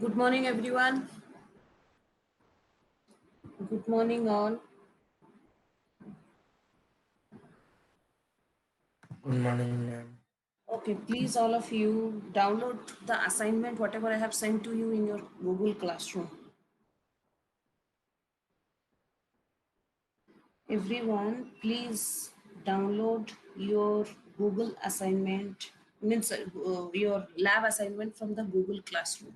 Good morning, everyone. Good morning, all. Good morning, ma'am. Okay, please, all of you, download the assignment, whatever I have sent to you in your Google Classroom. Everyone, please download your Google assignment, means your lab assignment from the Google Classroom.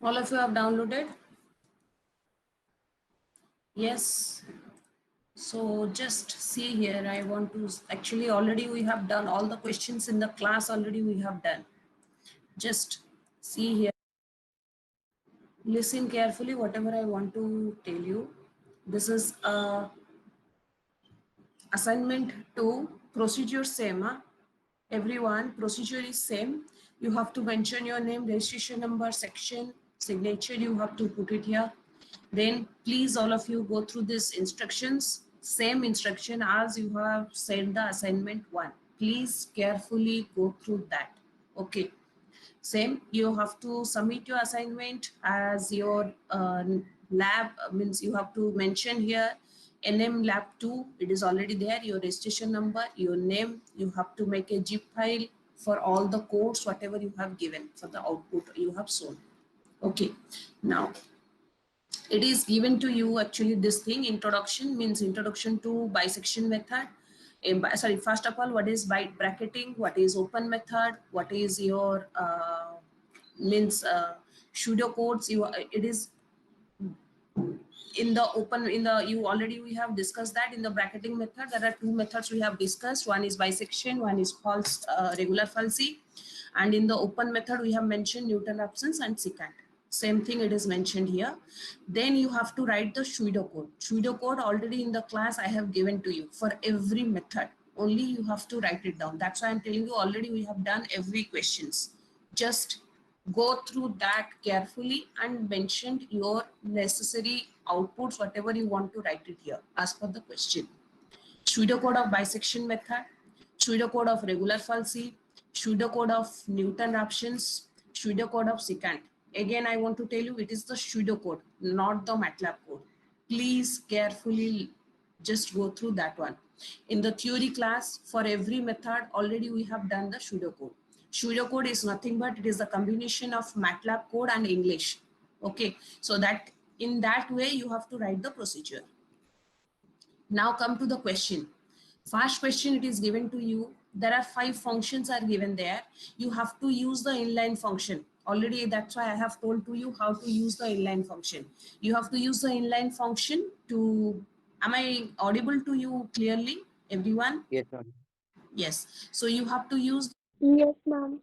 All of you have downloaded? Yes. So just see here, I want to, actually already we have done all the questions in the class already we have done. Just see here. Listen carefully whatever I want to tell you. This is a assignment 2, procedure same. Everyone, procedure is same. You have to mention your name, registration number, section, signature, you have to put it here. Then please all of you go through these instructions, same instruction as you have sent the assignment 1. Please carefully go through that. Okay. Same, you have to submit your assignment as your lab, means you have to mention here NM lab 2, it is already there, your registration number, your name, you have to make a zip file for all the codes, whatever you have given for the output you have shown. Okay, now it is given to you actually this thing, introduction means introduction to bisection method. Sorry, first of all, what is byte bracketing, what is open method, what is your means pseudo codes, you it is in the open, in the, you already we have discussed that in the bracketing method there are two methods we have discussed, one is bisection, one is false regular falsi, and in the open method we have mentioned Newton absence and secant. Same thing it is mentioned here. Then you have to write the pseudocode. Pseudocode already in the class I have given to you for every method, only you have to write it down. That's why I'm telling you already we have done every questions. Just go through that carefully and mention your necessary outputs, whatever you want to write it here as per the question. Pseudocode of bisection method, pseudocode of regular falsi, pseudocode of Newton raptions, pseudocode of secant. Again, I want to tell you it is the pseudocode, not the MATLAB code. Please carefully just go through that one. In the theory class, for every method, already we have done the pseudocode. Pseudocode is nothing but it is a combination of MATLAB code and English. Okay, so that in that way you have to write the procedure. Now come to the question. First question it is given to you. There are 5 functions are given there. You have to use the inline function. Already that's why I have told to you how to use the inline function. You have to use the inline function to, am I audible to you clearly, everyone? Yes, ma'am. Yes. So you have to use Yes, ma'am.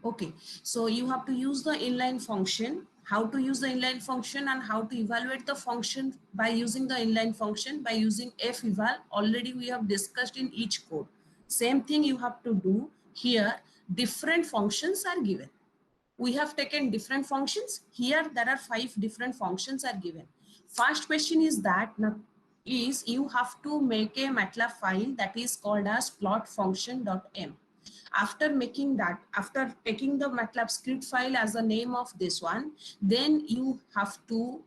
Okay, so you have to use the inline function, how to use the inline function and how to evaluate the function by using the inline function by using feval. Already we have discussed in each code. Same thing you have to do here. Different functions are given. We have taken different functions. Here there are 5 different functions are given. First question is that now is you have to make a MATLAB file that is called as plot function.m. After making that, after taking the MATLAB script file as the name of this one, then you have to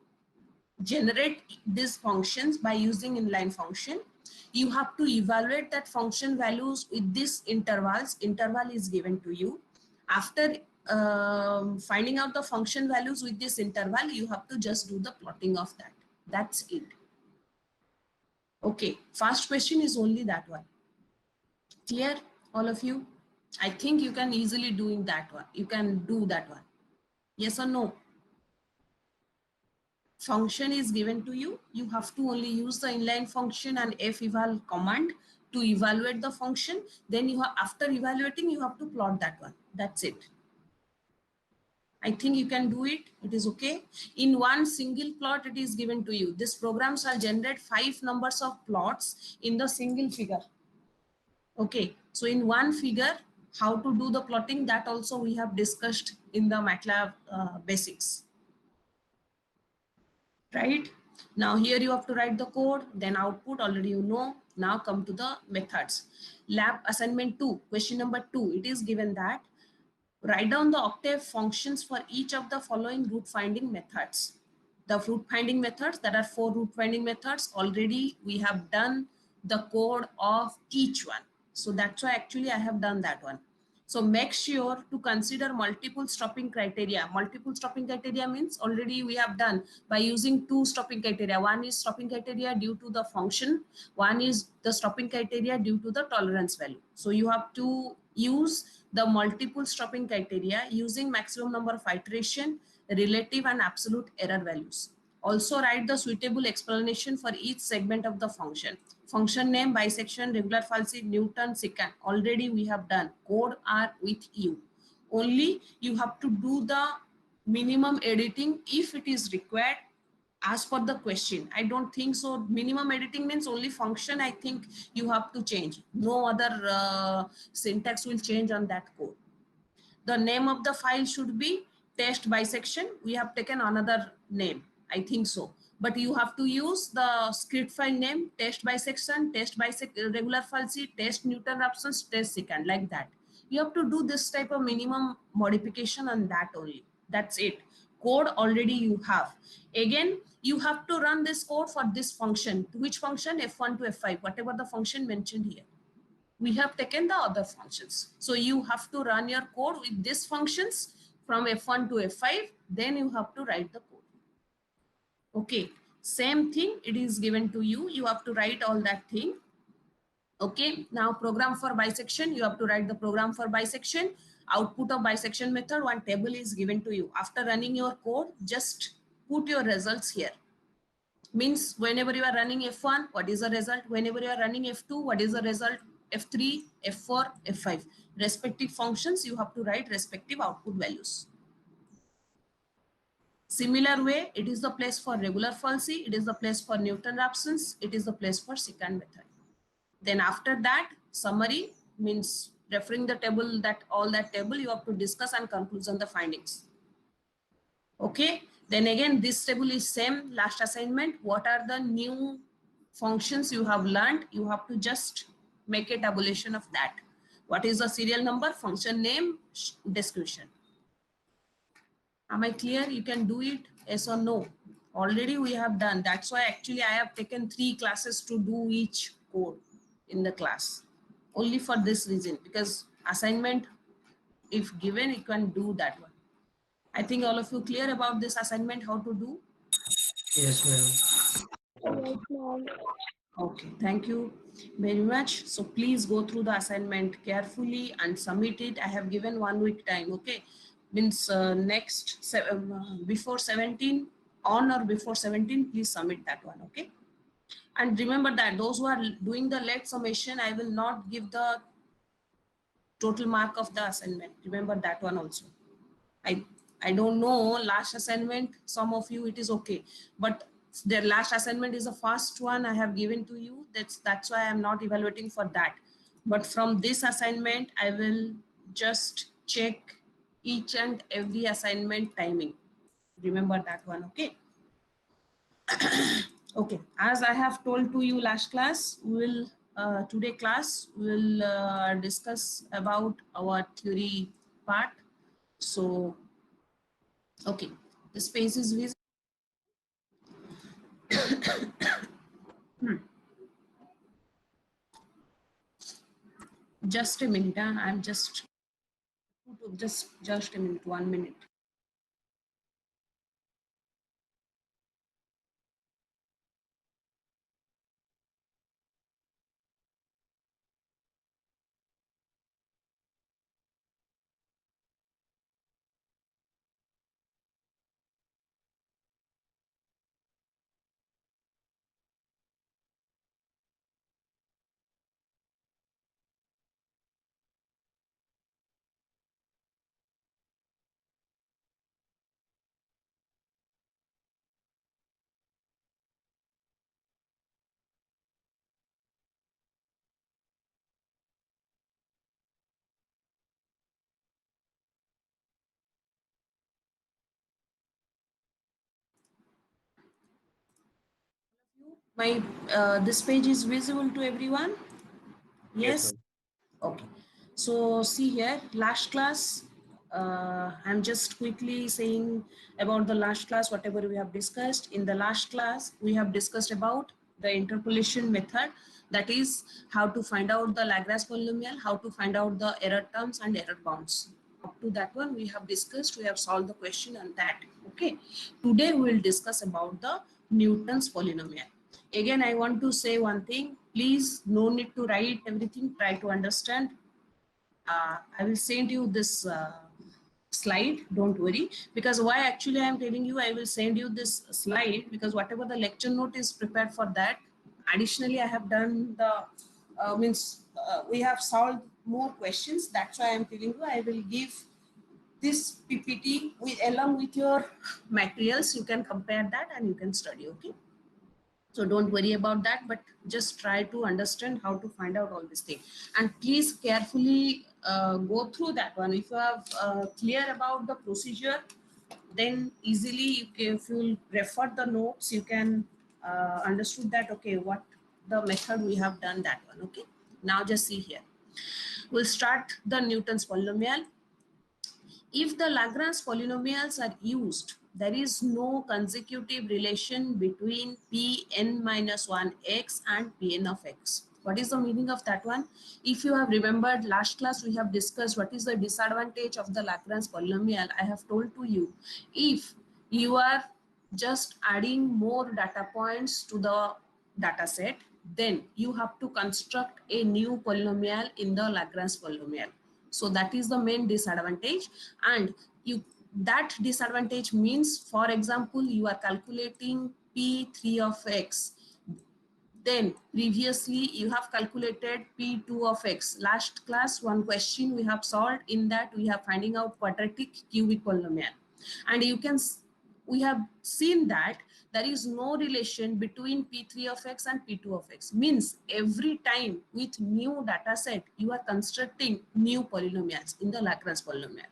generate these functions by using inline function. You have to evaluate that function values with these intervals. Interval is given to you. After finding out the function values with this interval, you have to just do the plotting of that. That's it. Okay, first question is only that one. Clear, all of you? I think you can easily do that one. You can do that one. Yes or no? Function is given to you. You have to only use the inline function and feval command to evaluate the function. Then you have, after evaluating, you have to plot that one. That's it. I think you can do it. It is okay. In one single plot, it is given to you. This program shall generate 5 numbers of plots in the single figure. Okay. So in one figure, how to do the plotting, that also we have discussed in the MATLAB basics. Right? Now here you have to write the code, then output already you know. Now come to the methods. Lab assignment 2, question number 2, it is given that write down the octave functions for each of the following root finding methods. The root finding methods, there are 4 root finding methods. Already we have done the code of each one. So that's why actually I have done that one. So make sure to consider multiple stopping criteria. Multiple stopping criteria means already we have done by using 2 stopping criteria. One is stopping criteria due to the function. One is the stopping criteria due to the tolerance value. So you have to use the multiple stopping criteria using maximum number of iteration, relative and absolute error values. Also write the suitable explanation for each segment of the function. Function name, bisection, regular falsi, Newton, secant. Already we have done. Code are with you. Only you have to do the minimum editing if it is required as per the question. I don't think so. Minimum editing means only function. I think you have to change. No other syntax will change on that code. The name of the file should be test bisection. We have taken another name. I think so. But you have to use the script file name, test bisection, regular falsi, test Newton-Raphson's, test secant, like that. You have to do this type of minimum modification on that only. That's it. Code already you have. Again, you have to run this code for this function. Which function? F1 to F5, whatever the function mentioned here. We have taken the other functions. So you have to run your code with these functions from F1 to F5, then you have to write the code. Okay, same thing, it is given to you. You have to write all that thing. Okay, now program for bisection, you have to write the program for bisection. Output of bisection method, one table is given to you. After running your code, just put your results here. Means whenever you are running F1, what is the result? Whenever you are running F2, what is the result? F3, F4, F5. Respective functions, you have to write respective output values. Similar way, it is the place for regular falsi, it is the place for Newton-Raphson's, it is the place for secant method. Then after that, summary means referring the table, that all that table you have to discuss and conclude on the findings. Okay, then again this table is same, last assignment. What are the new functions you have learned? You have to just make a tabulation of that. What is the serial number, function name, description. Am I clear? You can do it, yes or no? Already we have done. That's why actually I have taken 3 classes to do each code in the class. Only for this reason, because assignment, if given, you can do that one. I think all of you clear about this assignment, how to do? Yes, ma'am. Yes, ma'am. Okay, thank you very much. So please go through the assignment carefully and submit it. I have given 1 week time, okay? Means before 17, on or before 17, please submit that one, okay? And remember that those who are doing the late summation, I will not give the total mark of the assignment. Remember that one also. I don't know, last assignment, some of you, it is okay. But their last assignment is the first one I have given to you. That's why I'm not evaluating for that. But from this assignment, I will just check each and every assignment timing. Remember that one, okay? Okay, as I have told to you last class, today class will discuss about our theory part. So, okay, the space is visible. Just a minute, I'm just a minute, 1 minute. My this page is visible to everyone? Yes, Yes. ma'am. Okay. So see here, last class, I'm just quickly saying about the last class, whatever we have discussed. In the last class, we have discussed about the interpolation method. That is how to find out the Lagrange polynomial, how to find out the error terms and error bounds. Up to that one, we have discussed, we have solved the question on that. Okay. Today, we will discuss about the Newton's polynomial. Again, I want to say one thing. Please, no need to write everything. Try to understand. I will send you this slide. Don't worry. Because why actually I am telling you, I will send you this slide because whatever the lecture note is prepared for that. Additionally, I have done the we have solved more questions. That's why I am telling you. I will give this PPT with along with your materials. You can compare that and you can study. Okay. So don't worry about that, but just try to understand how to find out all these things. And please carefully go through that one. If you have clear about the procedure, then easily you can, if you refer the notes, you can understood that, okay, what the method we have done that one, okay? Now just see here. We'll start the Newton's polynomial. If the Lagrange polynomials are used, there is no consecutive relation between Pn minus 1x and Pn of x. What is the meaning of that one? If you have remembered last class, we have discussed what is the disadvantage of the Lagrange polynomial. I have told to you, if you are just adding more data points to the data set, then you have to construct a new polynomial in the Lagrange polynomial. So that is the main disadvantage. And you that disadvantage means, for example, you are calculating P3 of x, then previously you have calculated P2 of x. Last class, one question we have solved, in that we have finding out quadratic cubic polynomial. And you can, we have seen that there is no relation between P3 of x and P2 of x. Means every time with new data set, you are constructing new polynomials in the Lagrange polynomial.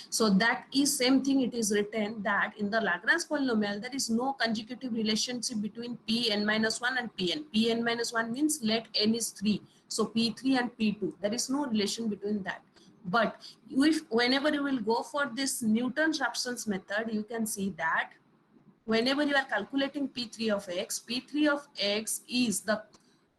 So that is same thing, it is written that in the Lagrange polynomial, there is no consecutive relationship between Pn minus 1 and Pn. Pn minus 1 means let n is 3. So P3 and P2, there is no relation between that. But if whenever you will go for this Newton-Raphson's method, you can see that whenever you are calculating P3 of x, P3 of x is the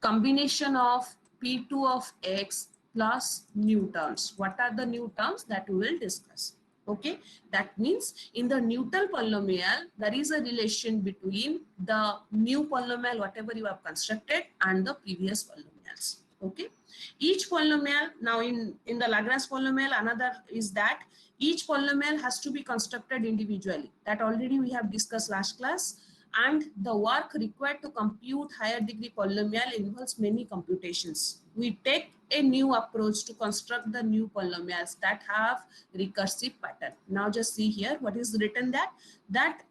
combination of P2 of x plus new terms. What are the new terms that we will discuss? Okay, that means in the Newton polynomial, there is a relation between the new polynomial, whatever you have constructed, and the previous polynomials. Okay, each polynomial, now in the Lagrange polynomial, another is that each polynomial has to be constructed individually. That already we have discussed last class. And the work required to compute higher degree polynomial involves many computations. We take a new approach to construct the new polynomials that have recursive pattern. Now just see here what is written, that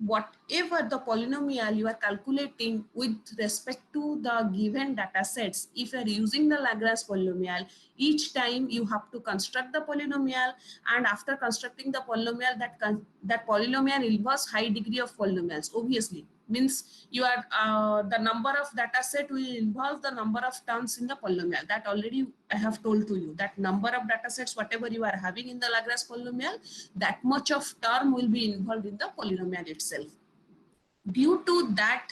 whatever the polynomial you are calculating with respect to the given data sets, if you are using the Lagrange polynomial, each time you have to construct the polynomial, and after constructing the polynomial, that polynomial involves high degree of polynomials. Obviously, means you are the number of data set will involve the number of terms in the polynomial. That already I have told to you, that number of data sets whatever you are having in the Lagrange polynomial, that much of term will be involved in the polynomial itself. Due to that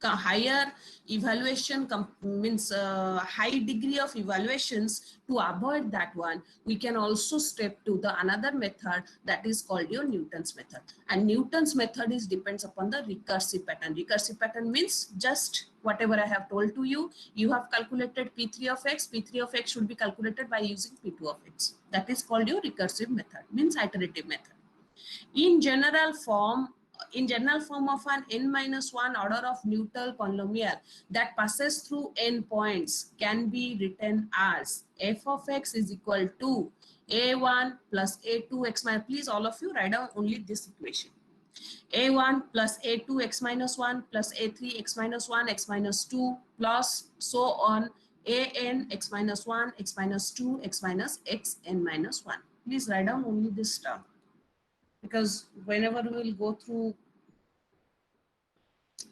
higher evaluation means high degree of evaluations, to avoid that one, we can also step to the another method that is called your Newton's method. And Newton's method is depends upon the recursive pattern. Recursive pattern means just whatever I have told to you, you have calculated P3 of x, P3 of x should be calculated by using P2 of x. That is called your recursive method, means iterative method. In general form, of an n-1 order of Newton polynomial that passes through n points can be written as f of x is equal to a1 plus a2 x minus, please all of you write down only this equation, a1 plus a2 x minus 1 plus a3 x minus 1 x minus 2 plus so on an x minus 1 x minus 2 x minus x n minus 1. Please write down only this term, because whenever we will go through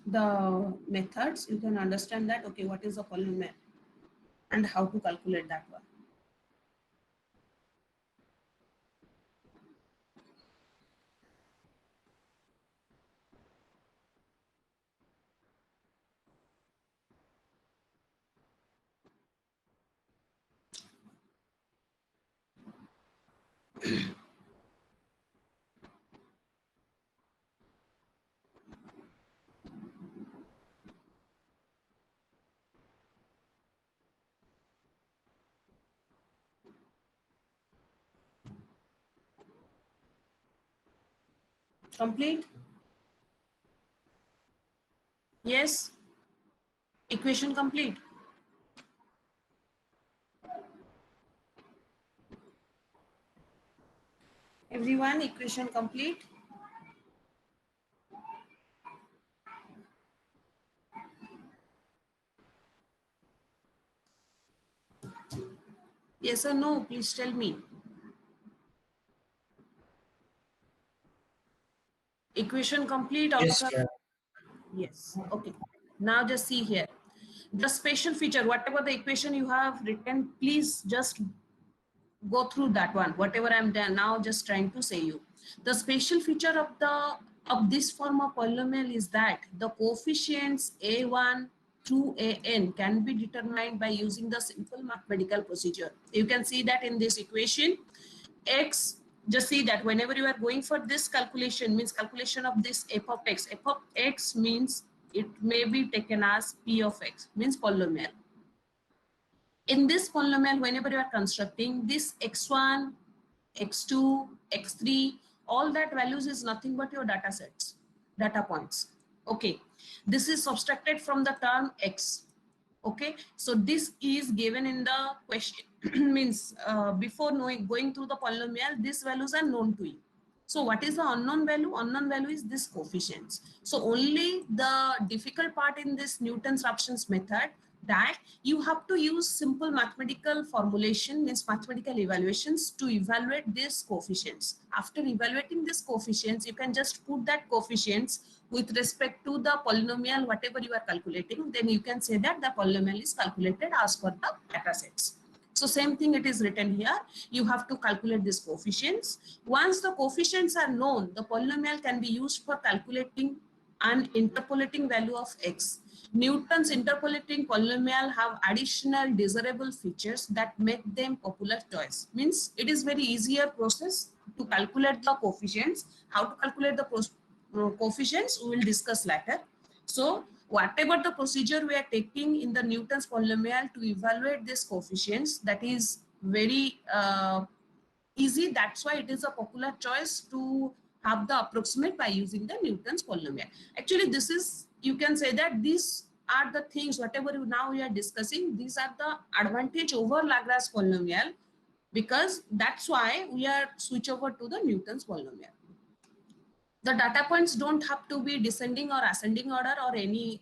the methods, you can understand that, okay, what is a polynomial and how to calculate that one. Complete? Yes? Equation complete? Everyone, equation complete? Yes or no? Please tell me. Equation complete Yes, also? ma'am. Yes. Okay. Now just see here. The special feature, whatever the equation you have written, please just go through that one. Whatever I'm now just trying to say you. The special feature of this form of polynomial is that the coefficients a1 through an can be determined by using the simple mathematical procedure. You can see that in this equation, x, just see that whenever you are going for this calculation, means calculation of this f of x means it may be taken as p of x, means polynomial. In this polynomial, whenever you are constructing this x1, x2, x3, all that values is nothing but your data sets, data points. Okay, this is subtracted from the term x. Okay, so this is given in the question means before knowing going through the polynomial, these values are known to you. So what is the unknown value? Unknown value is this coefficients. So only the difficult part in this Newton's Raphson's method, that you have to use simple mathematical formulation, means mathematical evaluations to evaluate these coefficients. After evaluating these coefficients, you can just put that coefficients with respect to the polynomial, whatever you are calculating, then you can say that the polynomial is calculated as per the data sets. So same thing it is written here. You have to calculate these coefficients. Once the coefficients are known, the polynomial can be used for calculating an interpolating value of x. Newton's interpolating polynomial have additional desirable features that make them popular choice. Means it is very easier process to calculate the coefficients. How to calculate the coefficients we will discuss later. So whatever the procedure we are taking in the Newton's polynomial to evaluate these coefficients, that is very easy. That's why it is a popular choice to have the approximate by using the Newton's polynomial. Actually, this is, you can say that these are the things, whatever now we are discussing, these are the advantage over Lagrange polynomial, because that's why we are switch over to the Newton's polynomial. The data points don't have to be descending or ascending order or any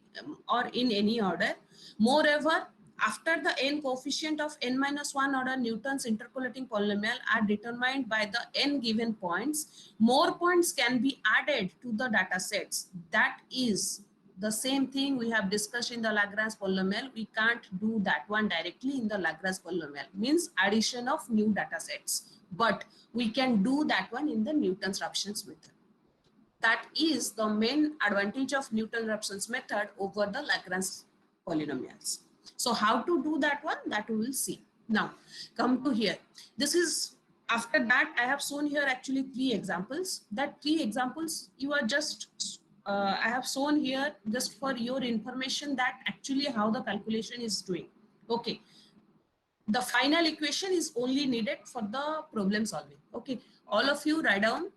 or in any order. Moreover, after the n coefficient of n minus 1 order Newton's interpolating polynomial are determined by the n given points, more points can be added to the data sets. That is the same thing we have discussed in the Lagrange polynomial. We can't do that one directly in the Lagrange polynomial, means addition of new data sets. But we can do that one in the Newton's Raphson's method. That is the main advantage of Newton-Raphson's method over the Lagrange polynomials. So how to do that one, that we will see. Now come to here. This is, after that I have shown here actually 3 examples. That 3 examples you are just I have shown here just for your information, that actually how the calculation is doing. Okay, the final equation is only needed for the problem solving. Okay, all of you write down,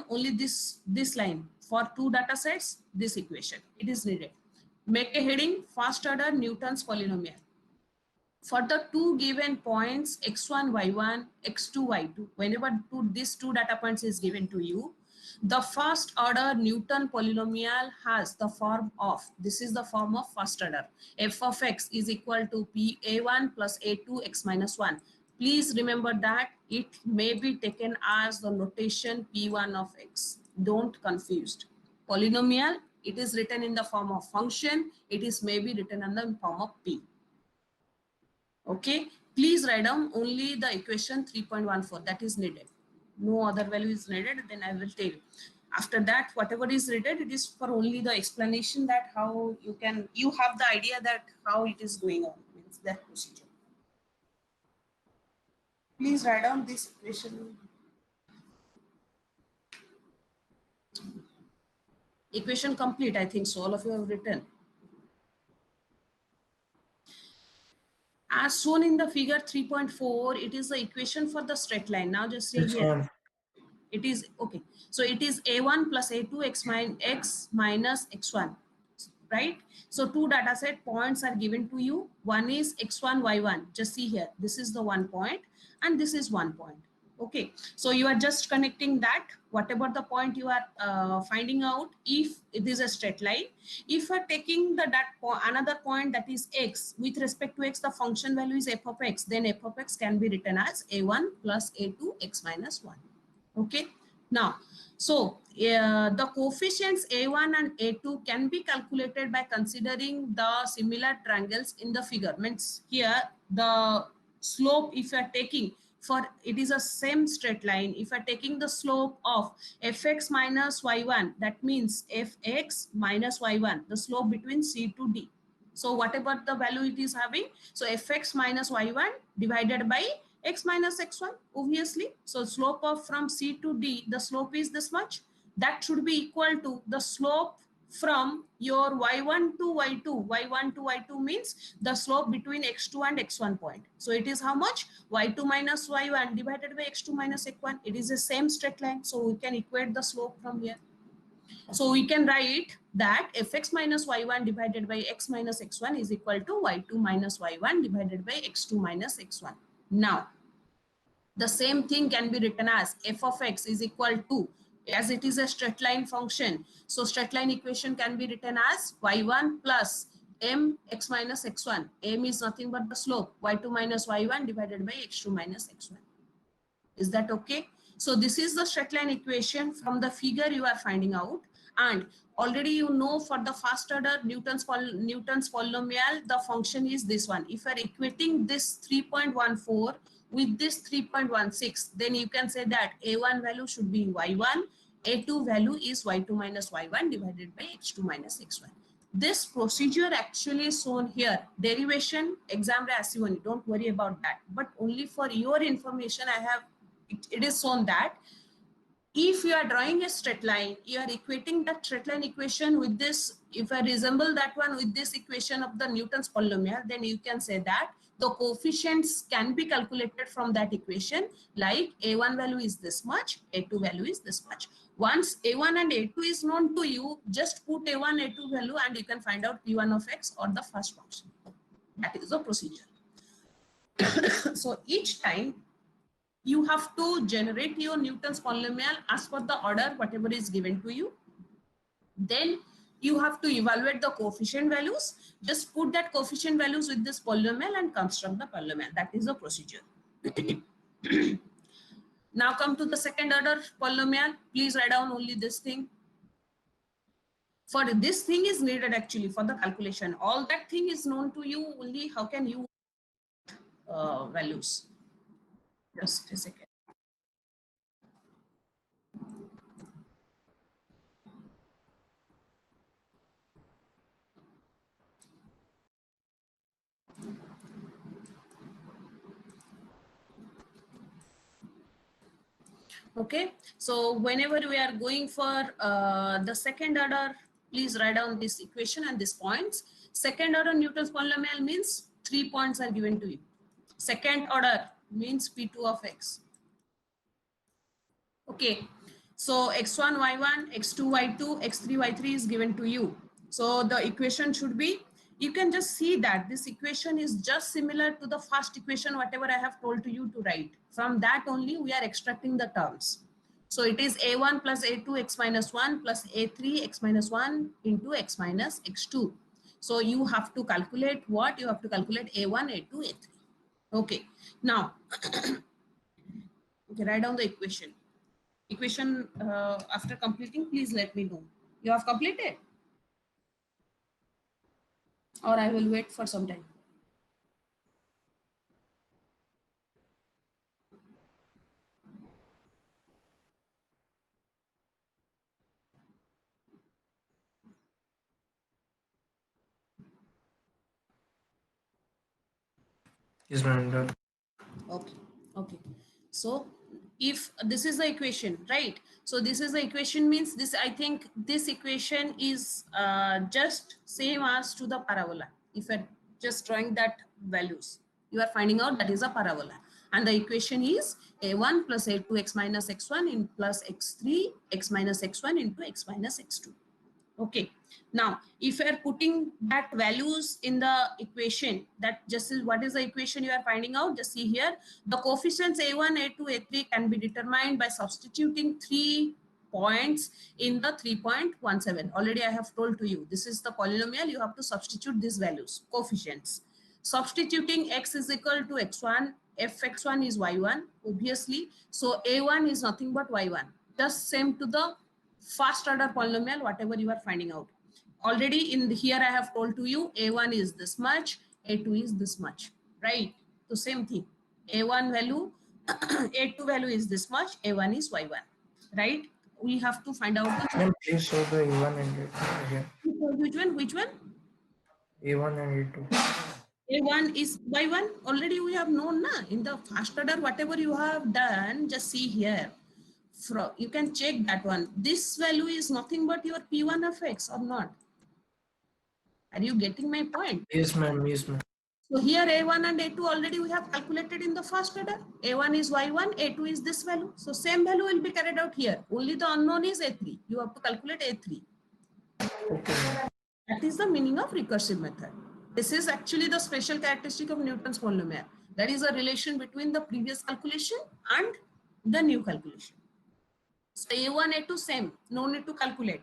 only this line for 2 data sets, this equation it is needed. Make a heading, first order Newton's polynomial for the 2 given points x1 y1 x2 y2. Whenever these 2 data points is given to you, the first order Newton polynomial has the form of, this is the form of first order, f of x is equal to p a1 plus a2 x minus 1. Please remember that it may be taken as the notation p1 of x. Don't confused. Polynomial It is written in the form of function. It is maybe written in the form of p. Okay, please write down only the equation 3.14 that is needed. No other value is needed. Then I will tell you. After that, whatever is needed, it is for only the explanation that how you have the idea that how it is going on, means that procedure. Please write down this equation. Equation complete, I think so. All of you have written. As shown in the figure 3.4, it is the equation for the straight line. Now just say It's here. on. It is okay. So it is a1 plus a2 x minus x1, right? So two data set points are given to you. One is x1, y1. Just see here. This is the 1 point and this is 1 point. Okay. So you are just connecting that, whatever the point you are finding out, if it is a straight line. If you are taking another point that is x, with respect to x, the function value is f of x, then f of x can be written as a1 plus a2 x minus 1. Okay, now so the coefficients a1 and a2 can be calculated by considering the similar triangles in the figure. Means here the slope, if you are taking, for it is a same straight line, if you are taking the slope of fx minus y1, that means fx minus y1, the slope between c to d. So whatever the value it is having, so fx minus y1 divided by x minus x1, obviously. So slope of from C to D, the slope is this much. That should be equal to the slope from your y1 to y2. y1 to y2 means the slope between x2 and x1 point. So it is how much? y2 minus y1 divided by x2 minus x1. It is the same straight line. So we can equate the slope from here. So we can write that fx minus y1 divided by x minus x1 is equal to y2 minus y1 divided by x2 minus x1. Now, the same thing can be written as f of x is equal to, as it is a straight line function, so straight line equation can be written as y1 plus m x minus x1. M is nothing but the slope, y2 minus y1 divided by x2 minus x1. Is that okay? So this is the straight line equation from the figure you are finding out. And already you know for the first order Newton's polynomial, the function is this one. If you are equating this 3.14 with this 3.16, then you can say that a1 value should be y1, a2 value is y2 minus y1 divided by x2 minus x1. This procedure actually is shown here. Derivation, exam only, don't worry about that. But only for your information, I have it is shown that if you are drawing a straight line, you are equating that straight line equation with this. If I resemble that one with this equation of the Newton's polynomial, then you can say that the coefficients can be calculated from that equation, like a1 value is this much, a2 value is this much. Once a1 and a2 is known to you, just put a1, a2 value and you can find out p1 of x or the first function. That is the procedure. So each time you have to generate your Newton's polynomial as per the order whatever is given to you. Then you have to evaluate the coefficient values. Just put that coefficient values with this polynomial and construct the polynomial. That is the procedure. Now come to the second order polynomial. Please write down only this thing. For this thing is needed actually for the calculation. All that thing is known to you only. How can you values? Just a second. Okay, so whenever we are going for the second order, please write down this equation and these points. Second order Newton's polynomial means 3 points are given to you. Second order means P2 of x. Okay, so x1, y1, x2, y2, x3, y3 is given to you. So the equation should be, you can just see that this equation is just similar to the first equation, whatever I have told to you to write. From that only we are extracting the terms. So it is a1 plus a2 x minus 1 plus a3 x minus 1 into x minus x2. So you have to calculate what? You have to calculate a1, a2, a3. Okay, now okay, write down the equation. Equation after completing, please let me know. You have completed? or I will wait for some time. Yes, ma'am. Done. Okay, okay. So if this is the equation, right? So this is the equation means this, I think this equation is just same as to the parabola. If you're just drawing that values, you are finding out that is a parabola. And the equation is a1 plus a2 x minus x1 in plus x3 x minus x1 into x minus x2. Okay, now if you are putting that values in the equation, that just is what is the equation you are finding out, just see here the coefficients a1 a2 a3 can be determined by substituting 3 points in the 3.17. Already I have told to you, this is the polynomial, you have to substitute these values, coefficients. Substituting x is equal to x1, fx1 is y1 obviously, so a1 is nothing but y1, just same to the first order polynomial, whatever you are finding out. Already in the, here I have told to you a1 is this much, a2 is this much, right? So same thing, a1 value a2 value is this much, a1 is y1, right? We have to find out the Ma'am, please show the A1 and A2 again. which one. A1 and A2. A1 is y1, already we have known na, in the first order whatever you have done, just see here. You can check that one. This value is nothing but your P1 of x or not. Are you getting my point? Yes, ma'am. Yes, ma'am. So here A1 and A2 already we have calculated in the first order. A1 is Y1, A2 is this value. So same value will be carried out here. Only the unknown is A3. You have to calculate A3. Okay, ma'am. That is the meaning of recursive method. This is actually the special characteristic of Newton's polynomial. That is a relation between the previous calculation and the new calculation. So A1, A2 same, no need to calculate.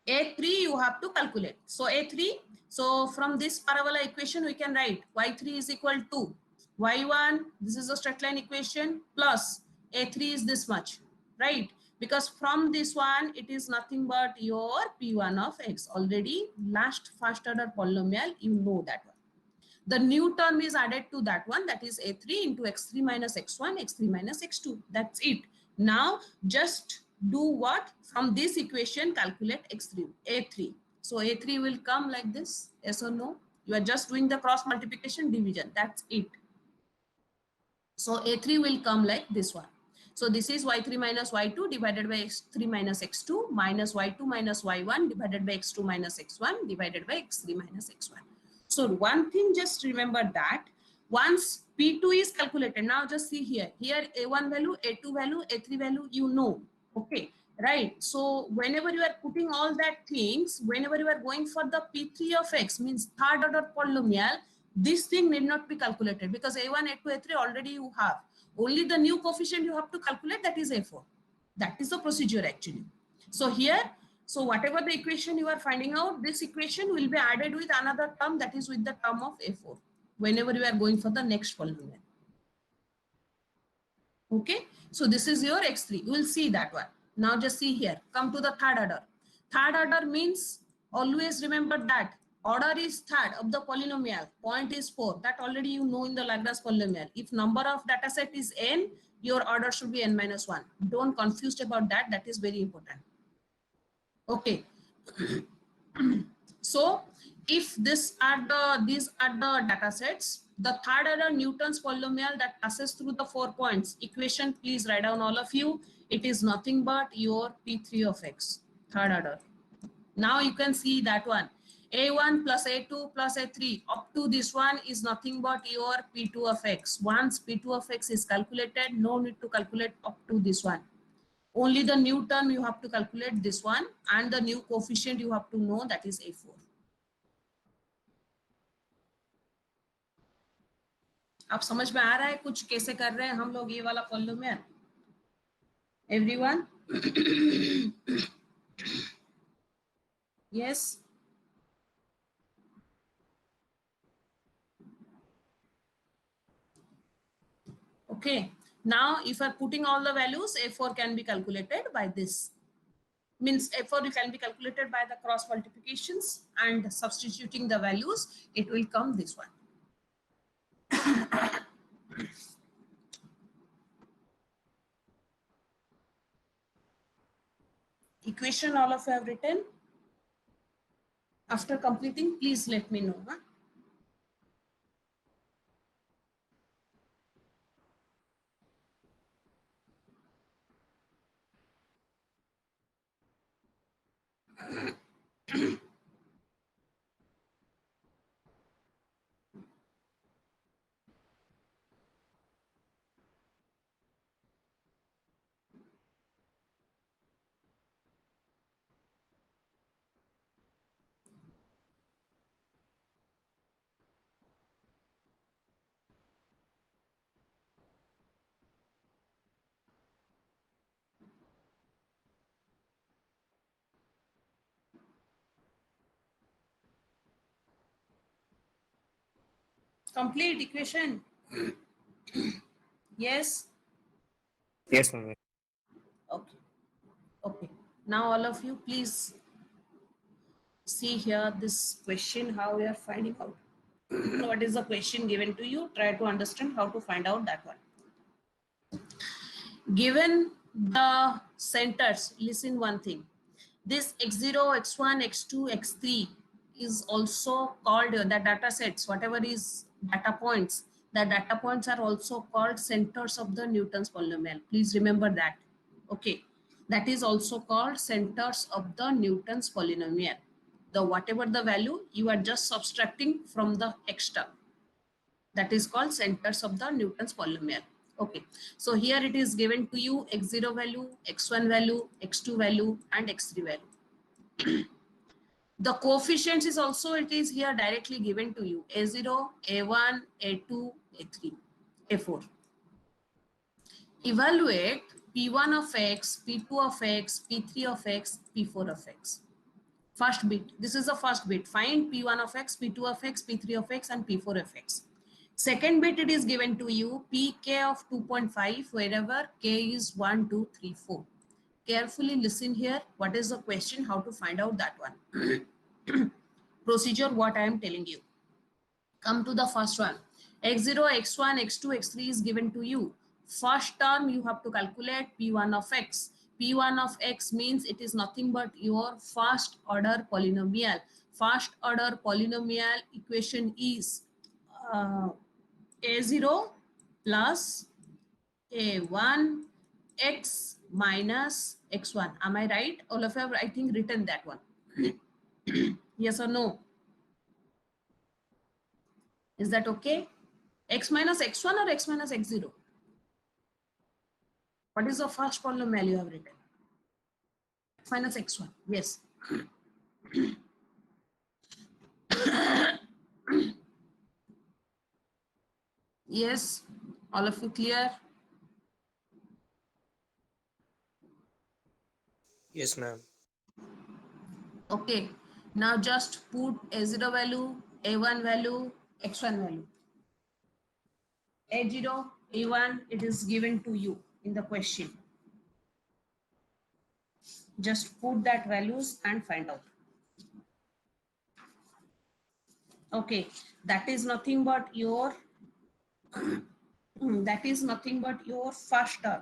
A3 you have to calculate. So A3, so from this parabola equation we can write y3 is equal to y1, this is a straight line equation, plus A3 is this much, right? Because from this one it is nothing but your P1 of x. Already last first order polynomial, you know that one. The new term is added to that one, that is a3 into x3 minus x1, x3 minus x2. That's it. Now just do what? From this equation, calculate x3, a3. So a3 will come like this, yes or no? You are just doing the cross multiplication division. That's it. So a3 will come like this one. So this is y3 minus y2 divided by x3 minus x2 minus y2 minus y1 divided by x2 minus x1 divided by x3 minus x1. So one thing, just remember that once P2 is calculated, now just see here, A1 value, A2 value, A3 value, you know, okay, right? So whenever you are putting all that things, whenever you are going for the P3 of x, means third order polynomial, this thing need not be calculated because A1, A2, A3 already you have. Only the new coefficient you have to calculate, that is A4. That is the procedure actually. So here, so whatever the equation you are finding out, this equation will be added with another term, that is with the term of A4 whenever you are going for the next polynomial. Okay, so this is your x3. You will see that one. Now just see here, come to the third order. Third order means always remember that order is third of the polynomial, point is 4. That already you know in the Lagrange polynomial. If number of data set is n, your order should be n minus 1. Don't confused about that. That is very important. Okay. So if these are the data sets, the third order Newton's polynomial that passes through the 4 points equation, please write down all of you. It is nothing but your P3 of x, third order. Now you can see that one. A1 plus A2 plus A3 up to this one is nothing but your P2 of x. Once P2 of x is calculated, no need to calculate up to this one. Only the new term you have to calculate, this one, and the new coefficient you have to know, that is A4. आप समझ में आ रहा है कुछ कैसे कर रहे हैं हम लोग ये वाला polynomial everyone? Yes, okay. Now if you are putting all the values, A4 can be calculated by this. means F4 can be calculated by the cross multiplications, and substituting the values, it will come this one. Equation all of you have written. After completing, please let me know. Huh? Complete equation. Yes. Yes, ma'am. Okay. Okay. Now all of you, please see here this question, how we are finding out. What is the question given to you? Try to understand how to find out that one. Given the centers, listen one thing. This x0, x1, x2, x3 is also called the data sets, whatever is data points. The data points are also called centers of the Newton's polynomial. Please remember that. Okay. That is also called centers of the Newton's polynomial. The whatever the value, you are just subtracting from the extra. That is called centers of the Newton's polynomial. Okay, so here it is given to you x0 value, x1 value, x2 value, and x3 value. The coefficients is also, it is here directly given to you, a0, a1, a2, a3, a4. Evaluate p1 of x, p2 of x, p3 of x, p4 of x. First bit, this is the first bit. Find p1 of x, p2 of x, p3 of x, and p4 of x. Second bit, it is given to you pk of 2.5 wherever k is 1, 2, 3, 4. Carefully listen here. What is the question? How to find out that one? Procedure, what I am telling you. Come to the first one. x0, x1, x2, x3 is given to you. First term, you have to calculate p1 of x. p1 of x means it is nothing but your first order polynomial. First order polynomial equation is a0 plus a1 x minus x1. Am I right? All of you have, I think, written that one. Yes or no? Is that okay? X minus x1 or x minus x0? What is the first polynomial you have written? X minus x1. Yes. Yes. All of you clear? Yes, ma'am. Okay. Now just put a0 value, a1 value, x1 value. A0, A1, it is given to you in the question. Just put that values and find out. Okay, that is nothing but your that is nothing but your first term.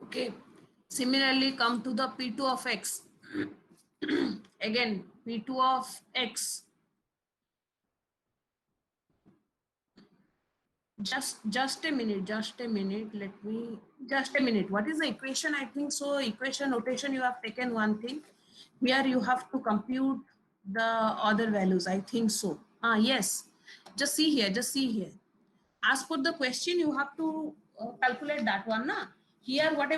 Okay. Similarly, come to the P2 of x. Again, P2 of x. Just a minute, let me, just a minute. What is the equation? I think so equation notation, you have taken one thing. Here you have to compute the other values, I think so. Yes, just see here. As per the question, you have to calculate that one. Na? Here, what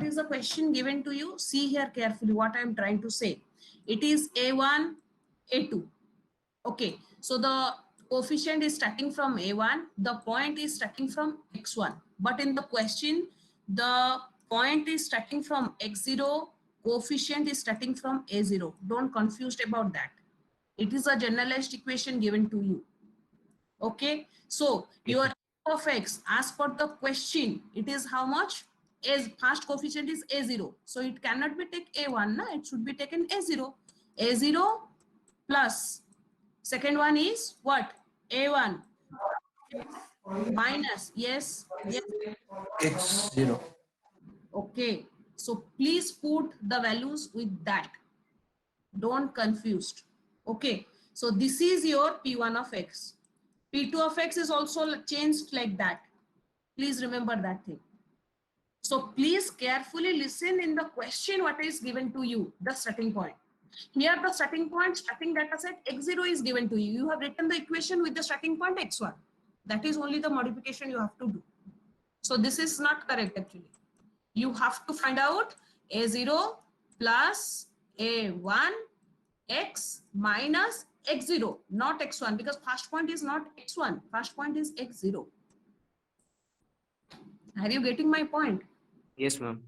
is the question given to you? See here carefully what I am trying to say. It is A1, A2. Okay, so the coefficient is starting from A1, the point is starting from X1. But in the question, the point is starting from X0, coefficient is starting from A0. Don't confused about that. It is a generalized equation given to you. Okay, so your f of x, as per the question, it is how much? Is first coefficient is A0, so it cannot be take A1, na? It should be taken A0. A0 plus second one is what? A1 minus, yes, yes, X0. okay. So please put the values with that. Don't confused. Okay, so this is your P1 of x. P2 of x is also changed like that. Please remember that thing. So please carefully listen in the question what is given to you, the starting point. Here the starting point, starting data set x0 is given to you. You have written the equation with the starting point x1. That is only the modification you have to do. So this is not correct actually. You have to find out a0 plus a1 x minus x0, not x1, because first point is not x1, first point is x0. Are you getting my point? Yes, ma'am.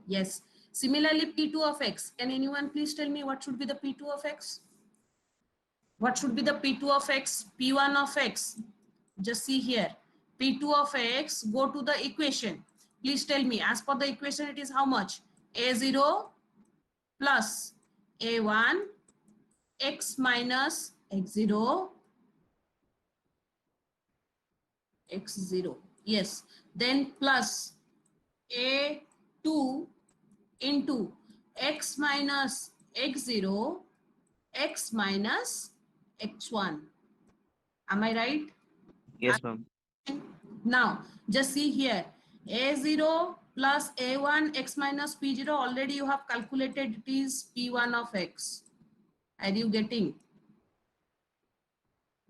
Yes. Similarly, P2 of x. Can anyone please tell me what should be the P2 of x? What should be the P2 of x? P1 of x. Just see here. P2 of x, go to the equation. Please tell me, as per the equation, it is how much? A0 plus A1 x minus x0 x0. Yes. Then plus A2 into x minus x0 x minus x1. Am I right? Yes, ma'am. Now just see here, a0 plus a1 x minus p0, already you have calculated, it is p1 of x. Are you getting?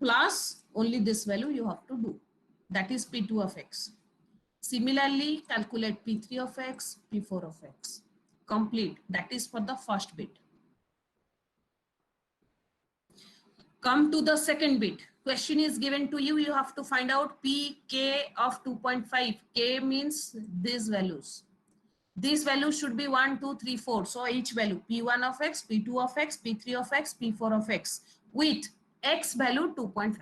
Plus only this value you have to do, that is p2 of x. Similarly, calculate p3 of x, p4 of x. Complete. That is for the first bit. Come to the second bit. Question is given to you. You have to find out pk of 2.5. K means these values. These values should be 1, 2, 3, 4. So each value p1 of x, p2 of x, p3 of x, p4 of x with x value 2.5.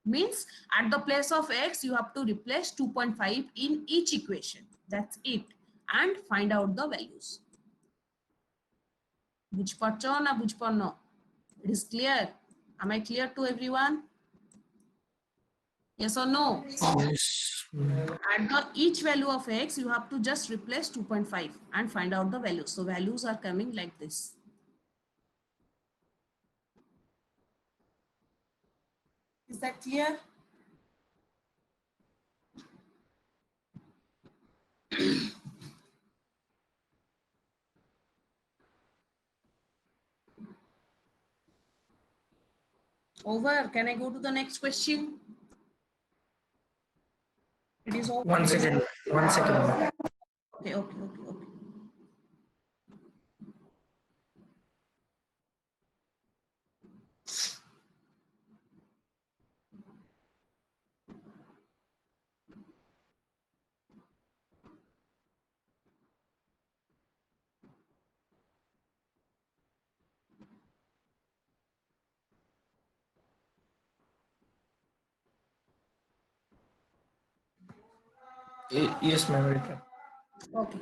Means at the place of x, you have to replace 2.5 in each equation. That's it. And find out the values. Bujhpacho na bujhpanno? It is clear. Am I clear to everyone? Yes or no? Yes. At the each value of x, you have to just replace 2.5 and find out the values. So values are coming like this. Is that clear? Over. Can I go to the next question? It is over. 1 second. 1 second. Okay, okay, okay, okay. Yes, ma'am. Written. Okay.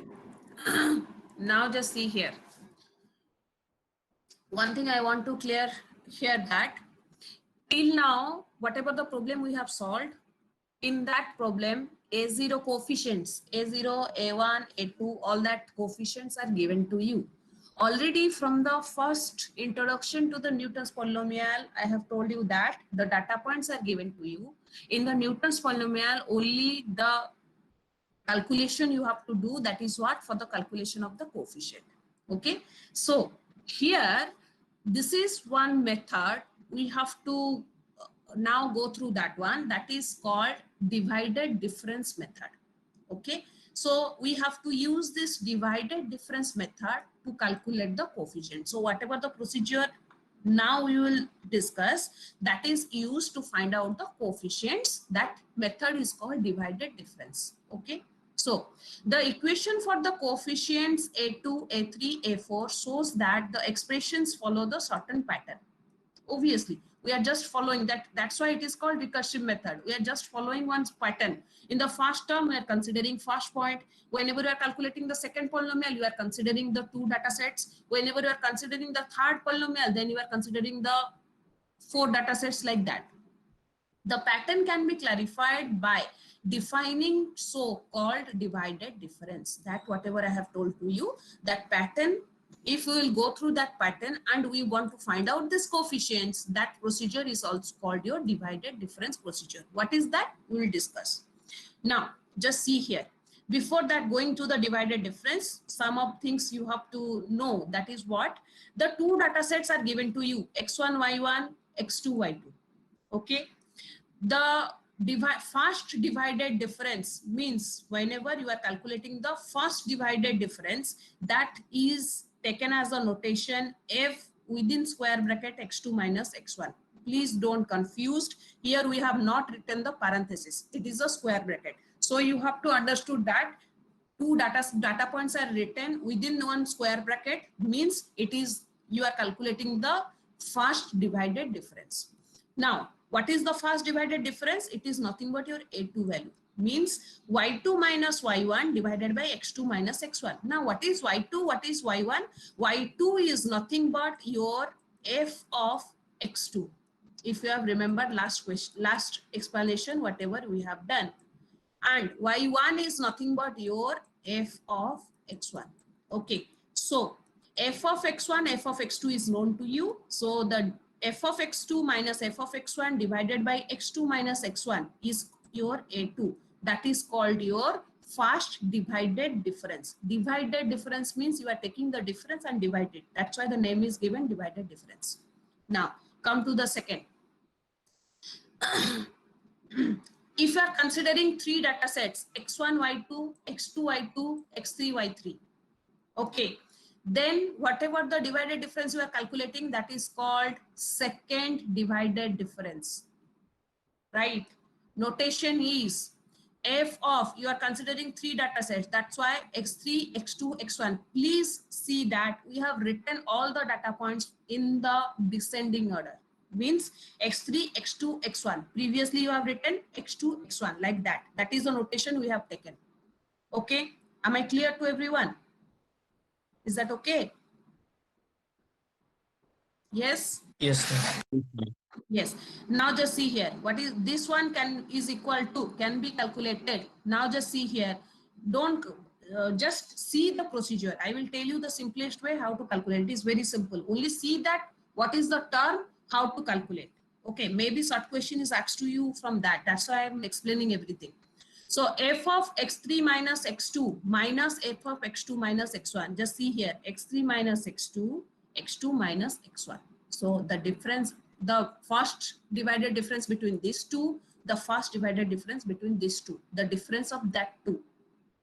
Now just see here. One thing I want to clear here, that till now, whatever the problem we have solved, in that problem, A0 coefficients, A0, A1, A2, all that coefficients are given to you. Already from the first introduction to the Newton's polynomial, I have told you that the data points are given to you. In the Newton's polynomial, only the calculation you have to do, that is what, for the calculation of the coefficient. Okay, so here this is one method we have to now go through, that one, that is called divided difference method. Okay, so we have to use this divided difference method to calculate the coefficient. So whatever the procedure Now we will discuss that is used to find out the coefficients. That method is called divided difference. Okay. So the equation for the coefficients A2, A3, A4 shows that the expressions follow the certain pattern. Obviously, we are just following that. That's why it is called recursive method. We are just following one pattern. In the first term, we are considering first point. Whenever you are calculating the second polynomial, you are considering the two data sets. Whenever you are considering the third polynomial, then you are considering the four data sets, like that. The pattern can be clarified by defining so-called divided difference. That whatever I have told to you, that pattern, if we will go through that pattern and we want to find out this coefficients, that procedure is also called your divided difference procedure. What is that? We will discuss. Now, just see here. Before that, going to the divided difference, some of things you have to know. That is what? The two data sets are given to you, x1, y1, x2, y2. Okay. The first divided difference means whenever you are calculating the first divided difference, that is taken as a notation f within square bracket x2 minus x1. Please don't confused. Here we have not written the parenthesis. It is a square bracket. So you have to understood that two data points are written within one square bracket, means it is you are calculating the first divided difference. Now, what is the first divided difference? It is nothing but your A2 value, means y2 minus y1 divided by x2 minus x1. Now, what is y2? What is y1? Y2 is nothing but your f of x2. If you have remembered last explanation, whatever we have done. And y1 is nothing but your f of x1. Okay. So, f of x1, f of x2 is known to you. So, the f of x2 minus f of x1 divided by x2 minus x1 is your A2. That is called your first divided difference. Divided difference means you are taking the difference and divide it. That's why the name is given divided difference. Now, come to the second. If you are considering three data sets, x1, y2, x2, y2, x3, y3. Okay. Then whatever the divided difference you are calculating, that is called second divided difference, right? Notation is f of, you are considering three data sets. That's why x3, x2, x1. Please see that we have written all the data points in the descending order. Means x3, x2, x1. Previously you have written x2, x1, like that. That is the notation we have taken. Okay. Am I clear to everyone? Is that okay? Yes? Yes, ma'am. Yes. Now just see here. What is this one is equal to, can be calculated. Now just see here. Don't just see the procedure. I will tell you the simplest way how to calculate. It is very simple. Only see that what is the term, how to calculate. Okay. Maybe such question is asked to you from that. That's why I'm explaining everything. So f of x3 minus x2 minus f of x2 minus x1. Just see here, x3 minus x2, x2 minus x1. So the difference, the first divided difference between these two, the first divided difference between these two, the difference of that two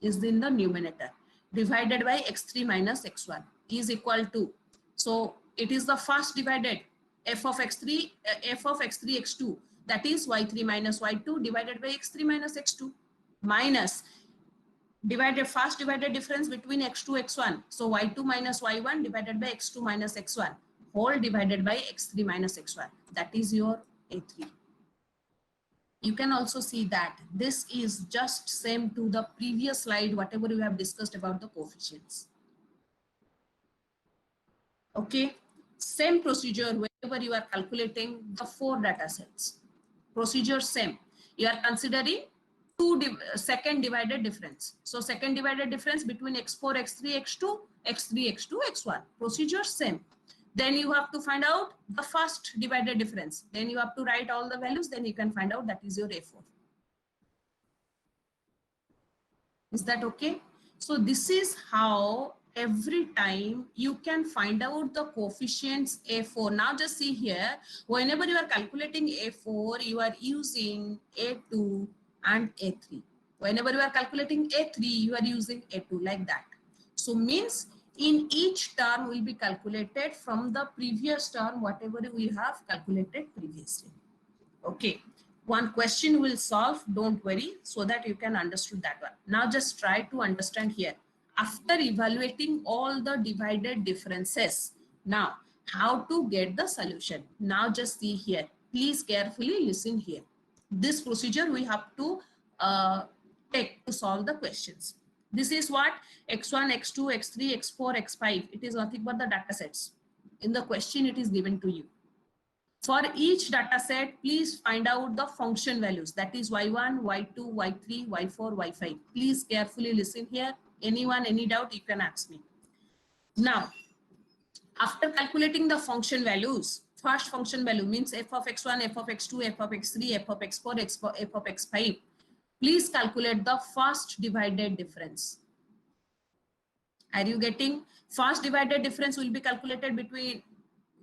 is in the numerator, divided by x3 minus x1 is equal to, so it is the first divided f of x3, x2, that is y3 minus y2 divided by x3 minus x2, minus first divided difference between x2, x1. So y2 minus y1 divided by x2 minus x1 whole divided by x3 minus x1. That is your A3. You can also see that this is just same to the previous slide, whatever we have discussed about the coefficients. Okay. Same procedure whenever you are calculating the four data sets. Procedure same. You are considering second divided difference. So second divided difference between x4, x3, x2, x3, x2, x1. Procedure same. Then you have to find out the first divided difference. Then you have to write all the values. Then you can find out that is your A4. Is that okay? So this is how every time you can find out the coefficients A4. Now just see here, whenever you are calculating A4, you are using A2 and A3. Whenever you are calculating A3, you are using A2, like that. So means In each term will be calculated from the previous term, whatever we have calculated previously. Okay, one question will solve, don't worry, so that you can understand that one. Now just try to understand here. After evaluating all the divided differences, now how to get the solution? Now just see here. Please carefully listen here. This procedure we have to take to solve the questions. This is what x1, x2, x3, x4, x5. It is nothing but the data sets. In the question, it is given to you. For each data set, please find out the function values. That is y1, y2, y3, y4, y5. Please carefully listen here. Anyone, any doubt, you can ask me. Now, after calculating the function values, first function value means f of x1, f of x2, f of x3, f of x4, f of x5. Please calculate the first divided difference. Are you getting? First divided difference will be calculated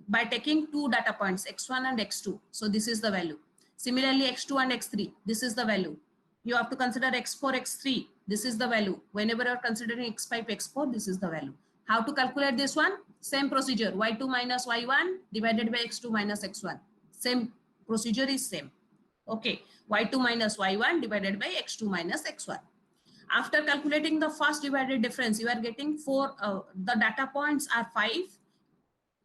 by taking two data points, x1 and x2. So this is the value. Similarly, x2 and x3, this is the value. You have to consider x4, x3, this is the value. Whenever you are considering x5, x4, this is the value. How to calculate this one? Same procedure, y2 minus y1 divided by x2 minus x1. Same procedure is same. Okay, y2 minus y1 divided by x2 minus x1. After calculating the first divided difference, you are getting the data points are 5.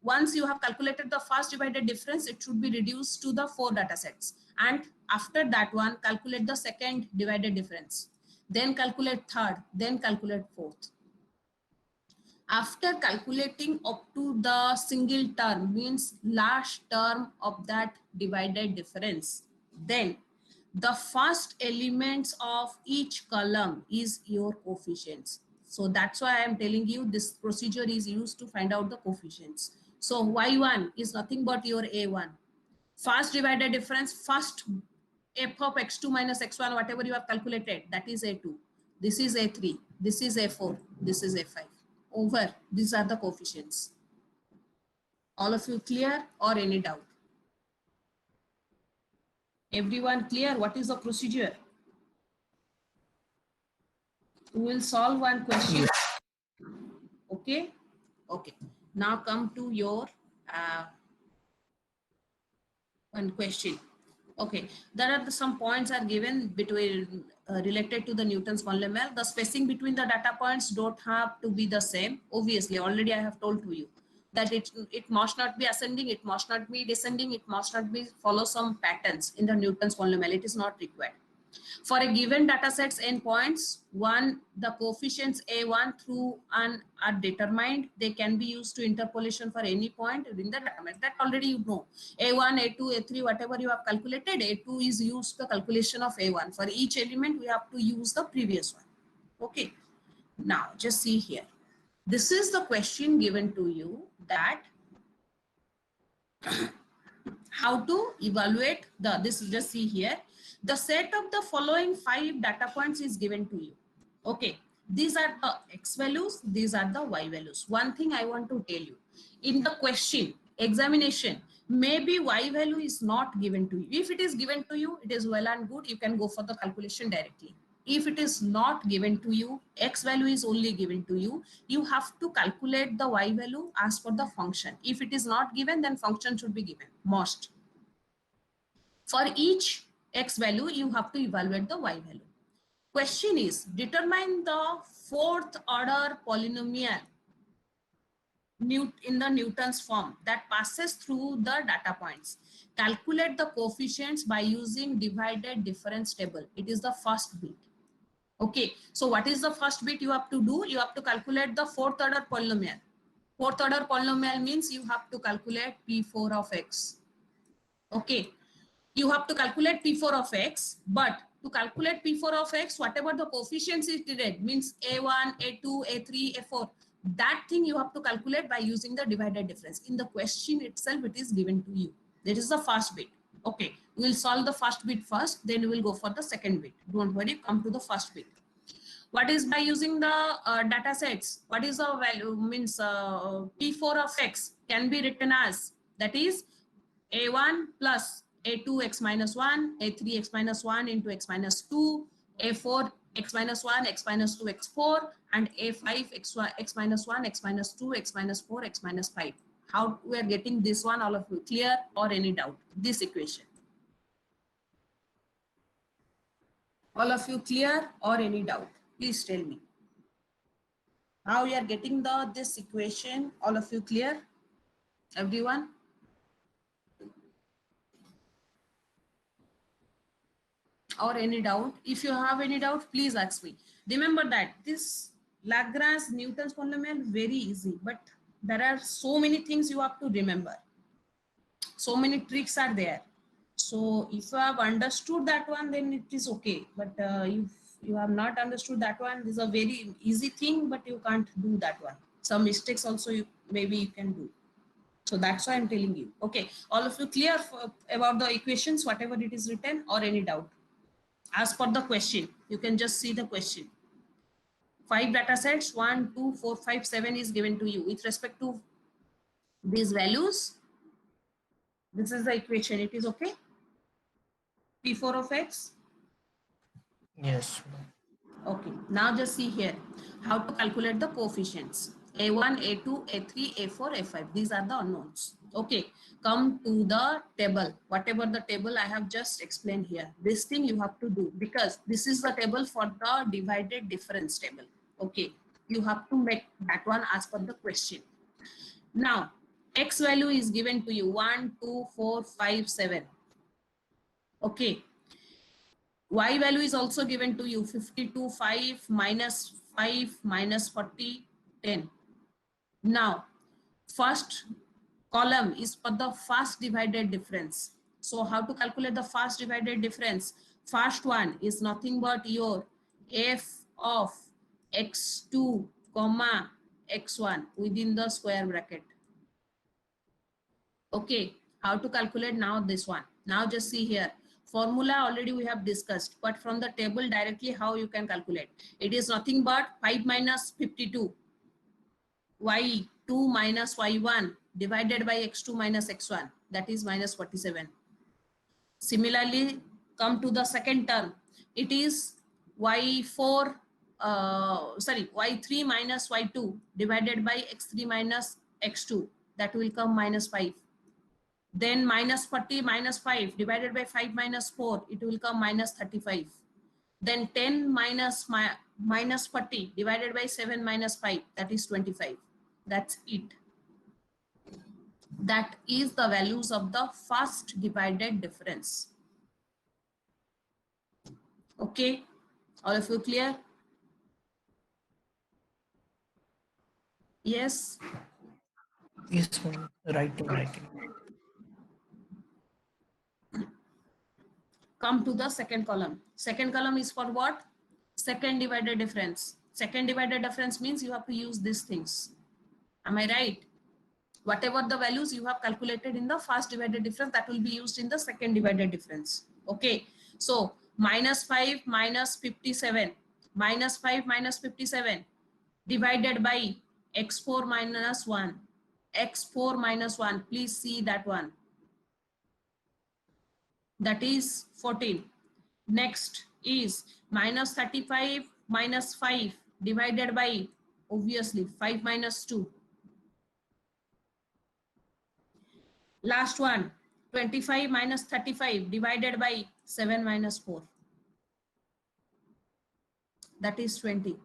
Once you have calculated the first divided difference, it should be reduced to the 4 data sets. And after that one, calculate the second divided difference. Then calculate third, then calculate fourth. After calculating up to the single term, means last term of that divided difference, then the first elements of each column is your coefficients. So that's why I am telling you this procedure is used to find out the coefficients. So y1 is nothing but your a1. First divided difference, first f of x2 minus x1, whatever you have calculated, that is a2. This is a3, this is a4, this is a5. Over, these are the coefficients. All of you clear or any doubt? Everyone clear? What is the procedure? We will solve one question. Okay. Okay. Now come to your one question. Okay. There are some points are given between related to the Newton's polynomial. The spacing between the data points don't have to be the same. Obviously, already I have told to you that it must not be ascending, it must not be descending, it must not be follow some patterns in the Newton's polynomial. It is not required. For a given data sets n points, the coefficients a1 through n are determined. They can be used to interpolation for any point within the data set. That already you know. a1, a2, a3, whatever you have calculated, a2 is used for calculation of a1. For each element, we have to use the previous one. Okay. Now, just see here. This is the question given to you that how to evaluate this. Just see here. The set of the following 5 data points is given to you. Okay, these are the x values, these are the y values. One thing I want to tell you, in the question, examination, maybe y value is not given to you. If it is given to you, it is well and good, you can go for the calculation directly. If it is not given to you, x value is only given to you, you have to calculate the y value as per the function. If it is not given, then function should be given, must. For each x value, you have to evaluate the y value. Question is, determine the 4th order polynomial in the Newton's form that passes through the data points. Calculate the coefficients by using divided difference table. It is the first bit. Okay, so what is the first bit you have to do? You have to calculate the 4th order polynomial. 4th order polynomial means you have to calculate P4 of x. Okay, you have to calculate P4 of x, but to calculate P4 of x, whatever the coefficients is needed, means A1, A2, A3, A4, that thing you have to calculate by using the divided difference. In the question itself, it is given to you. That is the first bit. Okay, we will solve the first bit first, then we will go for the second bit. Don't worry, come to the first bit. What is by using the data sets? What is the value? Means P4 of x can be written as, that is A1 plus A2 x minus 1, A3 x minus 1 into x minus 2, A4 x minus 1, x minus 2, x4, and a5, x minus 1, x minus 2, x minus 4, x minus 5. How we are getting this one, all of you clear or any doubt? This equation. All of you clear or any doubt? Please tell me. How we are getting this equation? All of you clear? Everyone? Or any doubt? If you have any doubt, please ask me. Remember that this Lagrange Newton's polynomial very easy, but there are so many things you have to remember. So many tricks are there. So if you have understood that one, then it is okay. But if you have not understood that one, this is a very easy thing, but you can't do that one. Some mistakes also maybe you can do. So that's why I'm telling you. Okay, all of you clear about the equations, whatever it is written, or any doubt? As per the question, you can just see the question. 5 data sets, 1, 2, 4, 5, 7 is given to you. With respect to these values, this is the equation. It is okay? P4 of x. Yes, ma'am. Okay, now just see here how to calculate the coefficients. A1, A2, A3, A4, A5. These are the unknowns. Okay, come to the table. Whatever the table I have just explained here. This thing you have to do because this is the table for the divided difference table. Okay, you have to make that one as per the question. Now, x value is given to you 1, 2, 4, 5, 7. Okay. Y value is also given to you 52, 5, minus 5, minus 40, 10. Now, first column is for the first divided difference. So how to calculate the first divided difference? First one is nothing but your f of x2, comma x1 within the square bracket. Okay, how to calculate now this one? Now just see here. Formula already we have discussed, but from the table directly how you can calculate. It is nothing but 5 minus 52, y2 minus y1 divided by x2 minus x1, that is minus 47. Similarly, come to the second term. It is y4, y3 minus y2 divided by x3 minus x2, that will come minus 5. Then minus 40 minus 5 divided by 5 minus 4, it will come minus 35. Then 10 minus 40 divided by 7 minus 5, that is 25. That's it. That is the values of the first divided difference. Okay, all of you clear? Yes. Yes, ma'am. Writing, writing. Come to the second column. Second column is for what? Second divided difference. Second divided difference means you have to use these things. Am I right? Whatever the values you have calculated in the first divided difference, that will be used in the second divided difference. Okay, so minus 5 minus 57, minus 5 minus 57 divided by x4 minus 1, x4 minus 1, please see that one, that is 14. Next is minus 35 minus 5 divided by, obviously, 5 minus 2. Last one, 25 minus 35 divided by 7 minus 4. That is 20.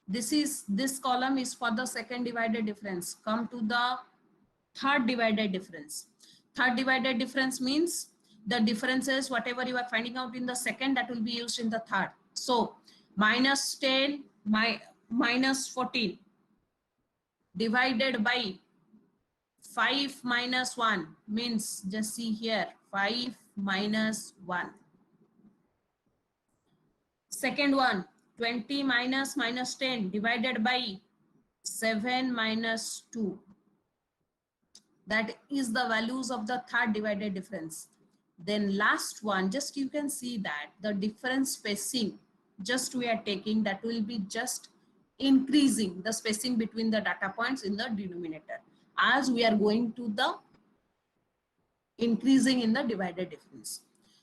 This column is for the second divided difference. Come to the third divided difference. Third divided difference means the differences, whatever you are finding out in the second, that will be used in the third. So minus 10, minus 14 divided by 5 minus 1 means, just see here, 5 minus 1. Second one, 20 minus 10 divided by 7 minus 2. That is the values of the third divided difference. Then last one, just you can see that the difference spacing, just we are taking, that will be just increasing the spacing between the data points in the denominator as we are going to the increasing in the divided difference.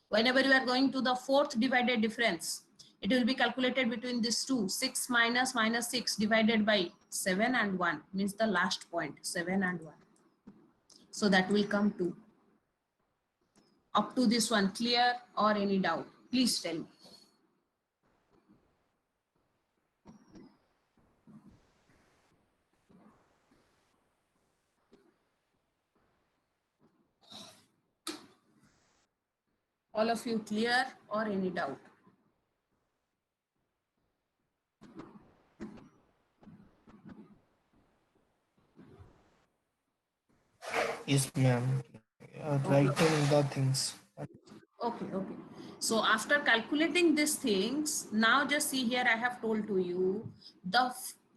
Whenever you are going to the fourth divided difference, It will be calculated between these two. 6 minus 6 divided by 7 and 1 means the last point, 7 and 1. So that will come 2. Up to this one, clear or any doubt? Please tell me. All of you clear or any doubt? Yes, ma'am. Writing the things. Okay, okay. So after calculating these things, now just see here, I have told to you,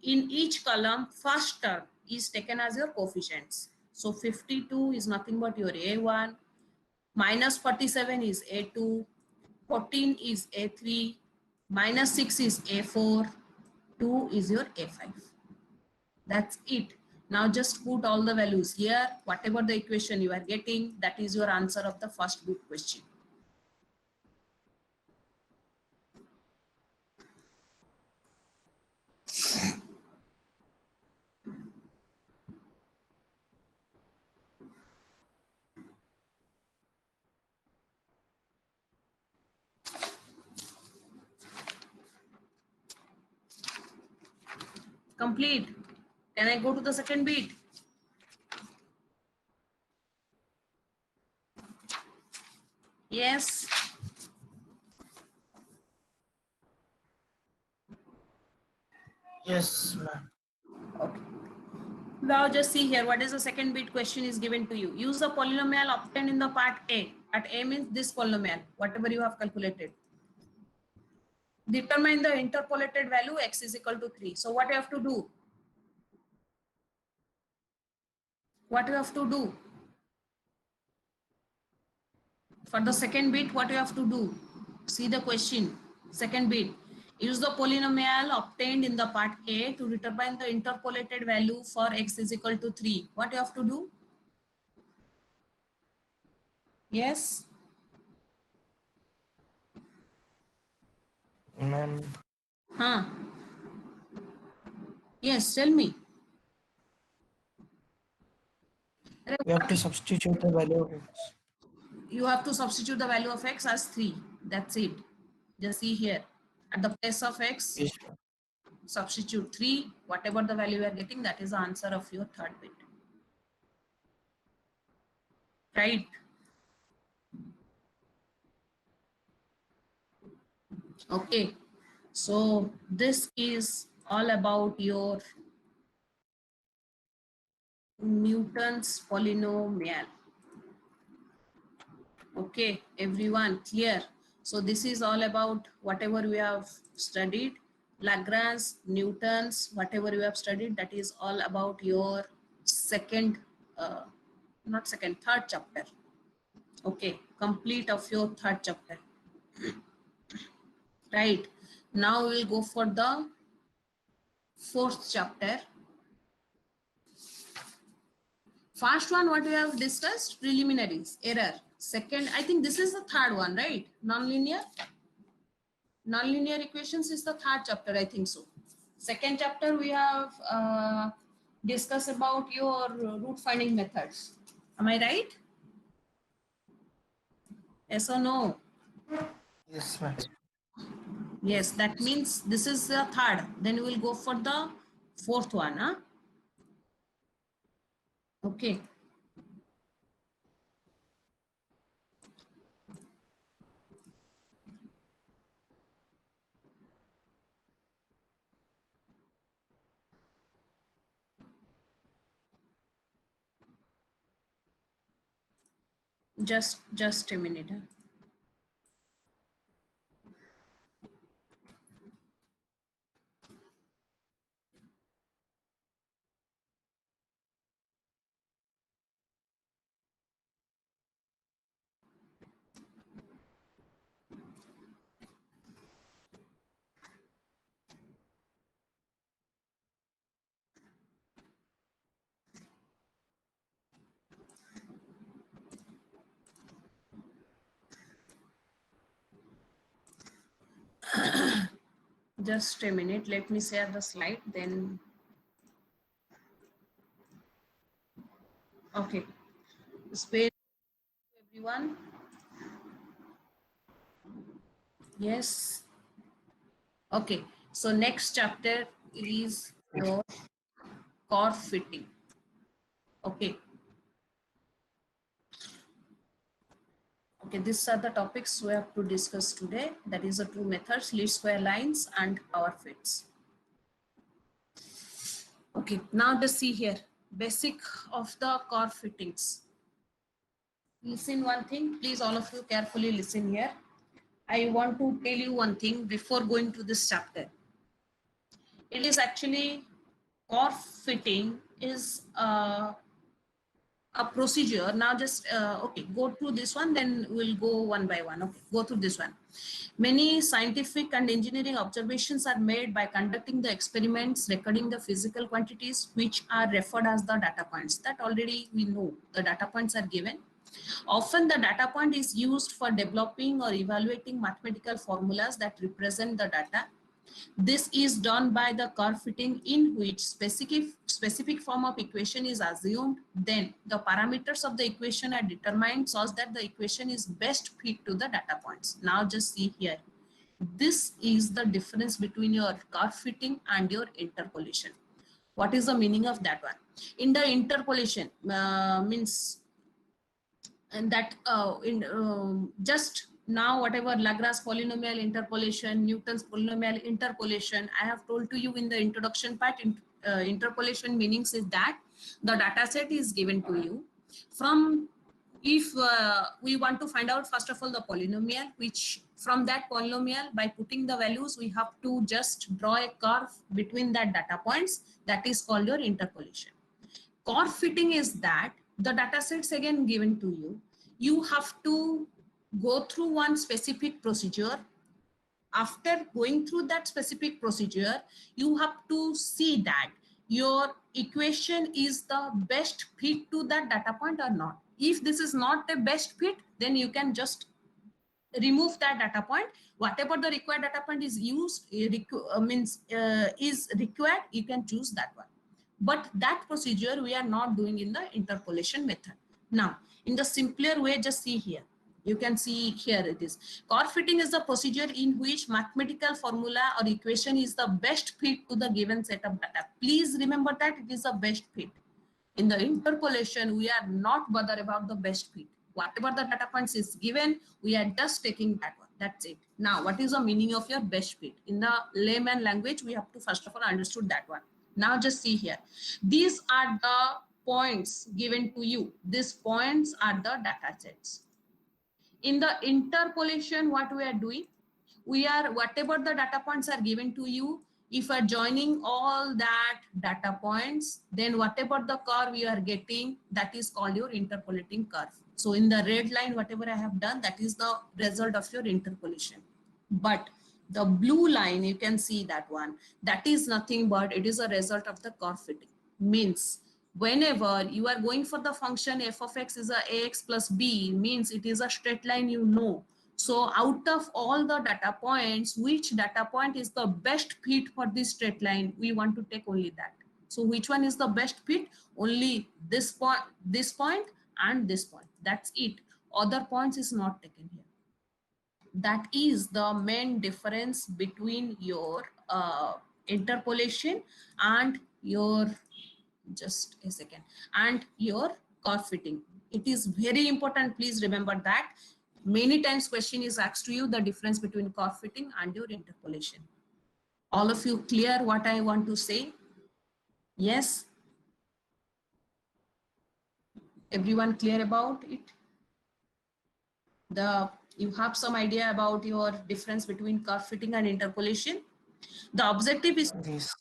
in each column, first term is taken as your coefficients. So 52 is nothing but your A1, minus 47 is A2, 14 is A3, minus 6 is A4, 2 is your A5. That's it. Now just put all the values here, whatever the equation you are getting, that is your answer of the first book question. Complete. Can I go to the second bit? Yes. Yes, ma'am. Okay. Now just see here, what is the second bit question is given to you. Use the polynomial obtained in the part A. Part A means this polynomial, whatever you have calculated. Determine the interpolated value x is equal to 3. So what you have to do? What you have to do? For the second bit, what you have to do? See the question. Second bit. Use the polynomial obtained in the part A to determine the interpolated value for x is equal to 3. What you have to do? Yes? Ma'am, Huh? Yes, tell me. we have to substitute the value of x. You have to substitute the value of x as 3. That's it. Just see here. At the place of x, Yes, ma'am. substitute 3. Whatever the value you are getting, that is the answer of your third bit. Right? Okay. So this is all about your Newton's polynomial. Okay, everyone clear? So this is all about whatever we have studied, Lagrange, Newton's, whatever you have studied, that is all about your second, not second, third chapter. Okay, complete of your third chapter. Right, now we'll go for the fourth chapter. First one, what we have discussed, preliminaries, error. Second, I think this is the third one, right? Nonlinear. Nonlinear equations is the third chapter, I think so. Second chapter, we have discussed about your root finding methods. Am I right? Yes or no? Yes, ma'am. Yes, that means this is the third. Then we will go for the fourth one. Huh? Okay. Just a minute. Huh? Just a minute. Let me share the slide. Then, okay. Space, everyone. Yes. Okay. So next chapter is your core fitting. Okay. Okay, these are the topics we have to discuss today. That is the two methods, least square lines and power fits. Okay, now just see here, basic of the core fittings. Listen one thing, please all of you carefully listen here. I want to tell you one thing before going to this chapter. It is actually core fitting is a procedure. Now just okay, go through this one, then we'll go one by one. Okay, go through this one. Many scientific and engineering observations are made by conducting the experiments, recording the physical quantities, which are referred as the data points. That already we know, the data points are given. Often the data point is used for developing or evaluating mathematical formulas that represent the data. This is done by the curve fitting, in which specific form of equation is assumed. Then the parameters of the equation are determined such that the equation is best fit to the data points. Now just see here. This is the difference between your curve fitting and your interpolation. What is the meaning of that one? In the interpolation means, and that just now whatever Lagrange polynomial interpolation, Newton's polynomial interpolation, I have told to you in the introduction part. Interpolation meanings is that the data set is given to you. From if we want to find out first of all the polynomial, which from that polynomial by putting the values we have to just draw a curve between that data points. That is called your interpolation. Curve fitting is that the data sets again given to you. You have to go through one specific procedure. After going through that specific procedure, you have to see that your equation is the best fit to that data point or not. If this is not the best fit, then you can just remove that data point. Whatever the required data point is used, is required, you can choose that one. But that procedure we are not doing in the interpolation method. Now, in the simpler way, just see here. You can see here it is. Curve fitting is the procedure in which mathematical formula or equation is the best fit to the given set of data. Please remember that it is the best fit. In the interpolation, we are not bothered about the best fit. Whatever the data points is given, we are just taking that one. That's it. Now, what is the meaning of your best fit? In the layman language, we have to first of all understood that one. Now just see here. These are the points given to you. These points are the data sets. In the interpolation, what we are doing, we are whatever the data points are given to you, if are joining all that data points, then whatever the curve you are getting, that is called your interpolating curve. So in the red line, whatever I have done, that is the result of your interpolation. But the blue line, you can see that one, that is nothing but it is a result of the curve fitting. Means whenever you are going for the function f of x is a ax plus b, means it is a straight line, you know. So out of all the data points, which data point is the best fit for this straight line? We want to take only that. So which one is the best fit? Only this point and this point. That's it. Other points is not taken here. That is the main difference between your interpolation and your, just a second, and your curve fitting. It is very important. Please remember that. Many times question is asked to you, the difference between curve fitting and your interpolation. All of you clear what I want to say? Yes? Everyone clear about it? You have some idea about your difference between curve fitting and interpolation? The objective is Yes.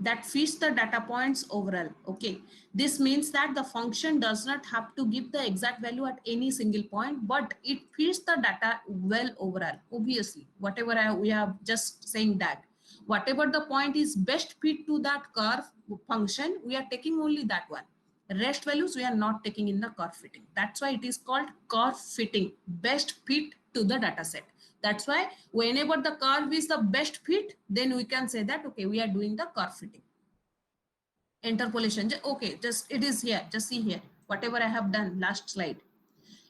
that fits the data points overall. Okay, this means that the function does not have to give the exact value at any single point, but it fits the data well overall. Obviously, whatever we are just saying that whatever the point is best fit to that curve function, we are taking only that one. Rest values we are not taking in the curve fitting. That's why it is called curve fitting, best fit to the data set. That's why whenever the curve is the best fit, then we can say that, okay, we are doing the curve fitting. Interpolation, okay, just it is here, just see here, whatever I have done last slide.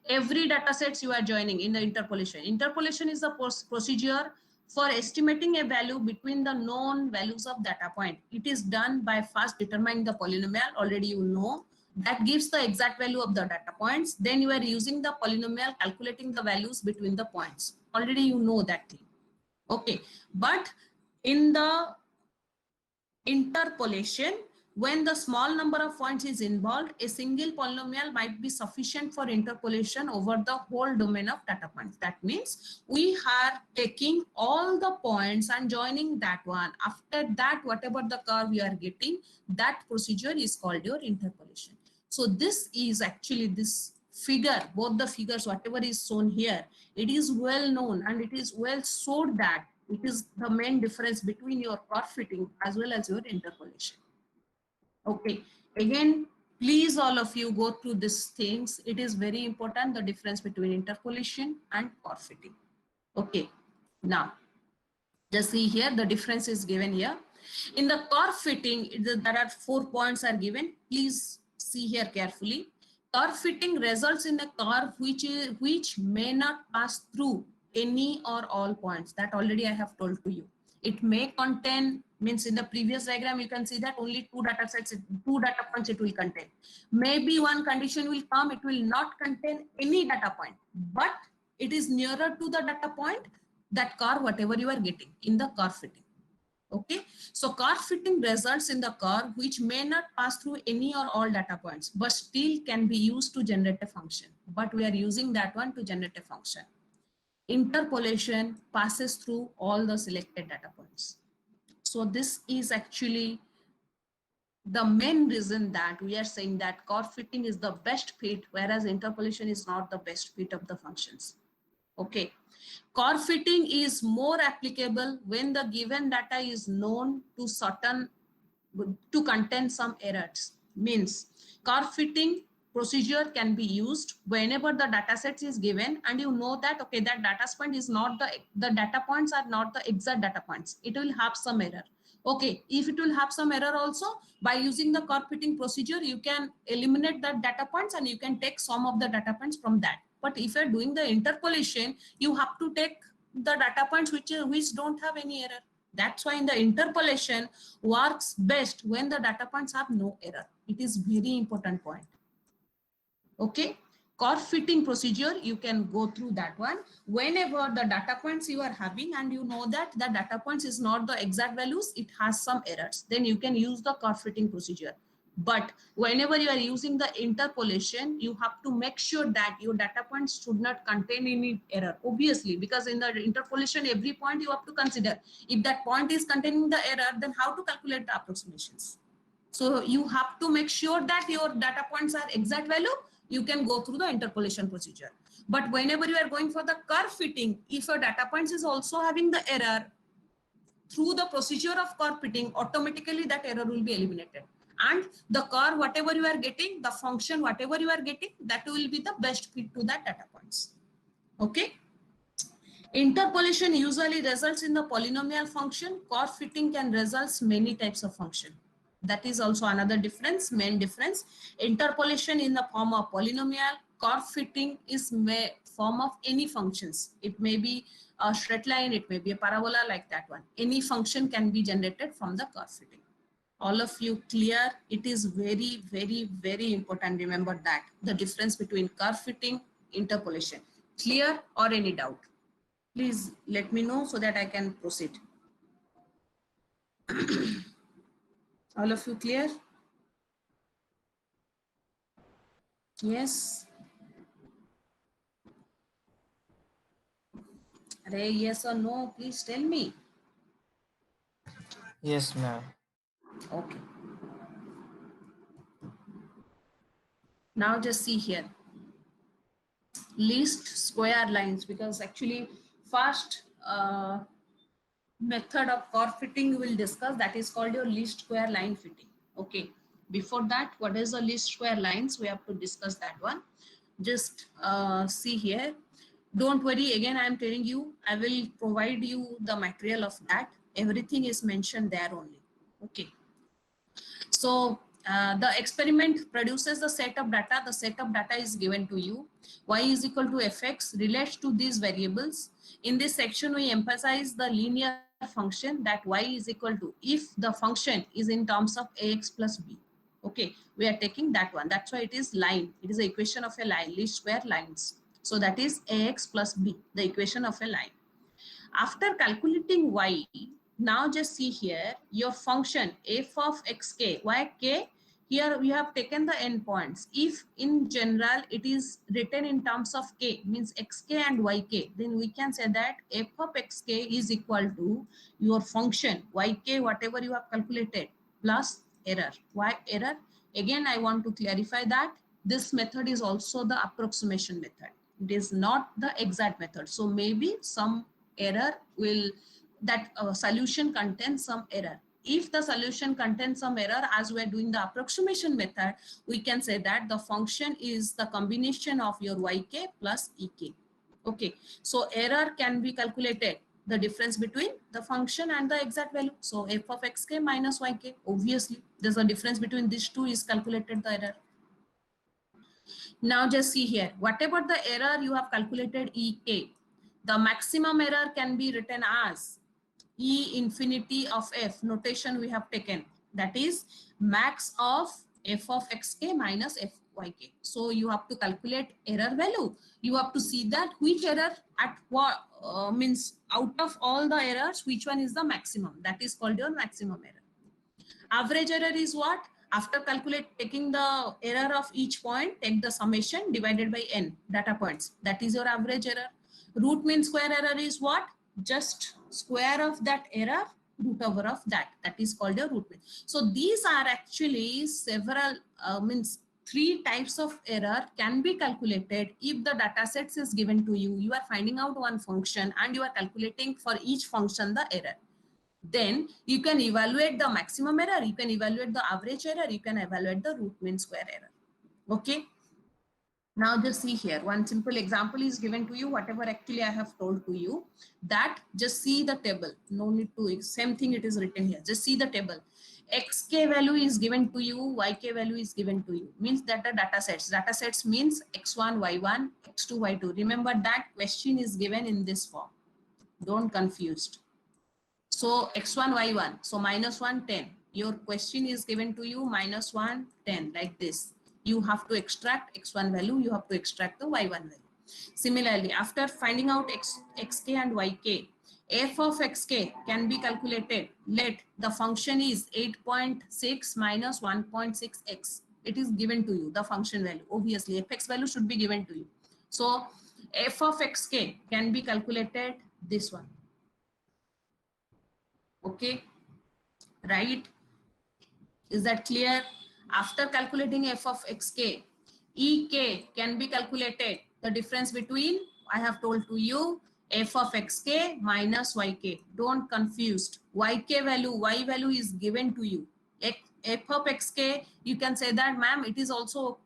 Every data sets you are joining in the interpolation. Interpolation is the procedure for estimating a value between the known values of data point. It is done by first determining the polynomial, already you know, that gives the exact value of the data points. Then you are using the polynomial, calculating the values between the points. Already you know that thing. Okay, but in the interpolation, when the small number of points is involved, a single polynomial might be sufficient for interpolation over the whole domain of data points. That means we are taking all the points and joining that one. After that, whatever the curve you are getting, that procedure is called your interpolation. So this is actually this figure, both the figures, whatever is shown here, it is well known and it is well showed that it is the main difference between your curve fitting as well as your interpolation. Okay, again, please all of you go through these things. It is very important, the difference between interpolation and curve fitting. Okay, now just see here, the difference is given here. In the curve fitting, there are 4 points are given. Please see here carefully. Curve fitting results in a curve which may not pass through any or all points. That already I have told to you. It may contain, means in the previous diagram you can see that only 2 data sets, 2 data points it will contain. Maybe one condition will come, it will not contain any data point, but it is nearer to the data point, that curve whatever you are getting in the curve fitting. Okay, so curve fitting results in the curve which may not pass through any or all data points, but still can be used to generate a function. But we are using that one to generate a function. Interpolation passes through all the selected data points. So this is actually the main reason that we are saying that curve fitting is the best fit, whereas interpolation is not the best fit of the functions. Okay, curve fitting is more applicable when the given data is known to contain some errors. Means curve fitting procedure can be used whenever the data set is given and you know that, okay, that data point is not the data points are not the exact data points. It will have some error. Okay, if it will have some error also, by using the curve fitting procedure, you can eliminate that data points and you can take some of the data points from that. But if you're doing the interpolation, you have to take the data points which don't have any error. That's why in the interpolation works best when the data points have no error. It is very important point. Okay, curve fitting procedure, you can go through that one. Whenever the data points you are having and you know that the data points is not the exact values, it has some errors, then you can use the curve fitting procedure. But whenever you are using the interpolation, you have to make sure that your data points should not contain any error, obviously, because in the interpolation, every point you have to consider. If that point is containing the error, then how to calculate the approximations? So you have to make sure that your data points are exact value, you can go through the interpolation procedure. But whenever you are going for the curve fitting, if your data points is also having the error, through the procedure of curve fitting, automatically that error will be eliminated. And the curve, whatever you are getting, the function, whatever you are getting, that will be the best fit to that data points. Okay. Interpolation usually results in the polynomial function. Curve fitting can result many types of function. That is also another difference, main difference. Interpolation in the form of polynomial, curve fitting is form of any functions. It may be a straight line, it may be a parabola, like that one. Any function can be generated from the curve fitting. All of you clear? It is very, very, very important. Remember that the difference between curve fitting, interpolation. Clear or any doubt? Please let me know so that I can proceed. All of you clear? Yes. Arey, yes or no? Please tell me. Yes, ma'am. Okay. Now just see here. Least square lines, because actually first method of curve fitting we will discuss, that is called your least square line fitting. Okay. Before that, what is the least square lines? We have to discuss that one. Just see here. Don't worry, again I am telling you, I will provide you the material of that. Everything is mentioned there only. Okay. So the experiment produces the set of data. The set of data is given to you. Y is equal to fx relates to these variables. In this section, we emphasize the linear function that y is equal to if the function is in terms of ax plus b. Okay, we are taking that one. That's why it is line. It is the equation of a line, least square lines. So that is ax plus b, the equation of a line. After calculating y, now just see here your function f of xk, why k? Here we have taken the endpoints. If in general it is written in terms of k, means xk and yk, then we can say that f of xk is equal to your function yk, whatever you have calculated, plus error. Why error? Again, I want to clarify that this method is also the approximation method. It is not the exact method. So maybe some error will, that solution contains some error. If the solution contains some error, as we are doing the approximation method, we can say that the function is the combination of your yk plus ek. Okay, so error can be calculated, the difference between the function and the exact value. So f of xk minus yk, obviously there's a difference between these two is calculated the error. Now just see here, whatever the error you have calculated ek, the maximum error can be written as E infinity of f, notation we have taken, that is max of f of xk minus fyk. So you have to calculate error value. You have to see that which error at what means out of all the errors, which one is the maximum. That is called your maximum error. Average error is what? After taking the error of each point, take the summation divided by n data points. That is your average error. Root mean square error is what? Just square of that error, root over of that. That is called your root mean. So these are actually several, means 3 types of error can be calculated if the data sets is given to you. You are finding out one function and you are calculating for each function the error. Then you can evaluate the maximum error, you can evaluate the average error, you can evaluate the root mean square error. Okay. Now just see here, one simple example is given to you, whatever actually I have told to you, that just see the table. No need to, same thing it is written here. Just see the table. Xk value is given to you, Yk value is given to you. Means that the data sets means X1, Y1, X2, Y2. Remember that question is given in this form. Don't confused. So x1, y1, so minus 1, 10. Your question is given to you minus 1, 10, like this. You have to extract x1 value, you have to extract the y1 value. Similarly, after finding out xk and yk, f of xk can be calculated. Let the function is 8.6 minus 1.6x. It is given to you, the function value. Obviously, fx value should be given to you. So f of xk can be calculated this one. Okay, right? Is that clear? After calculating f of xk, ek can be calculated. The difference between, I have told to you, f of xk minus yk. Don't confused. Yk value, y value is given to you. F of xk, you can say that, ma'am, it is also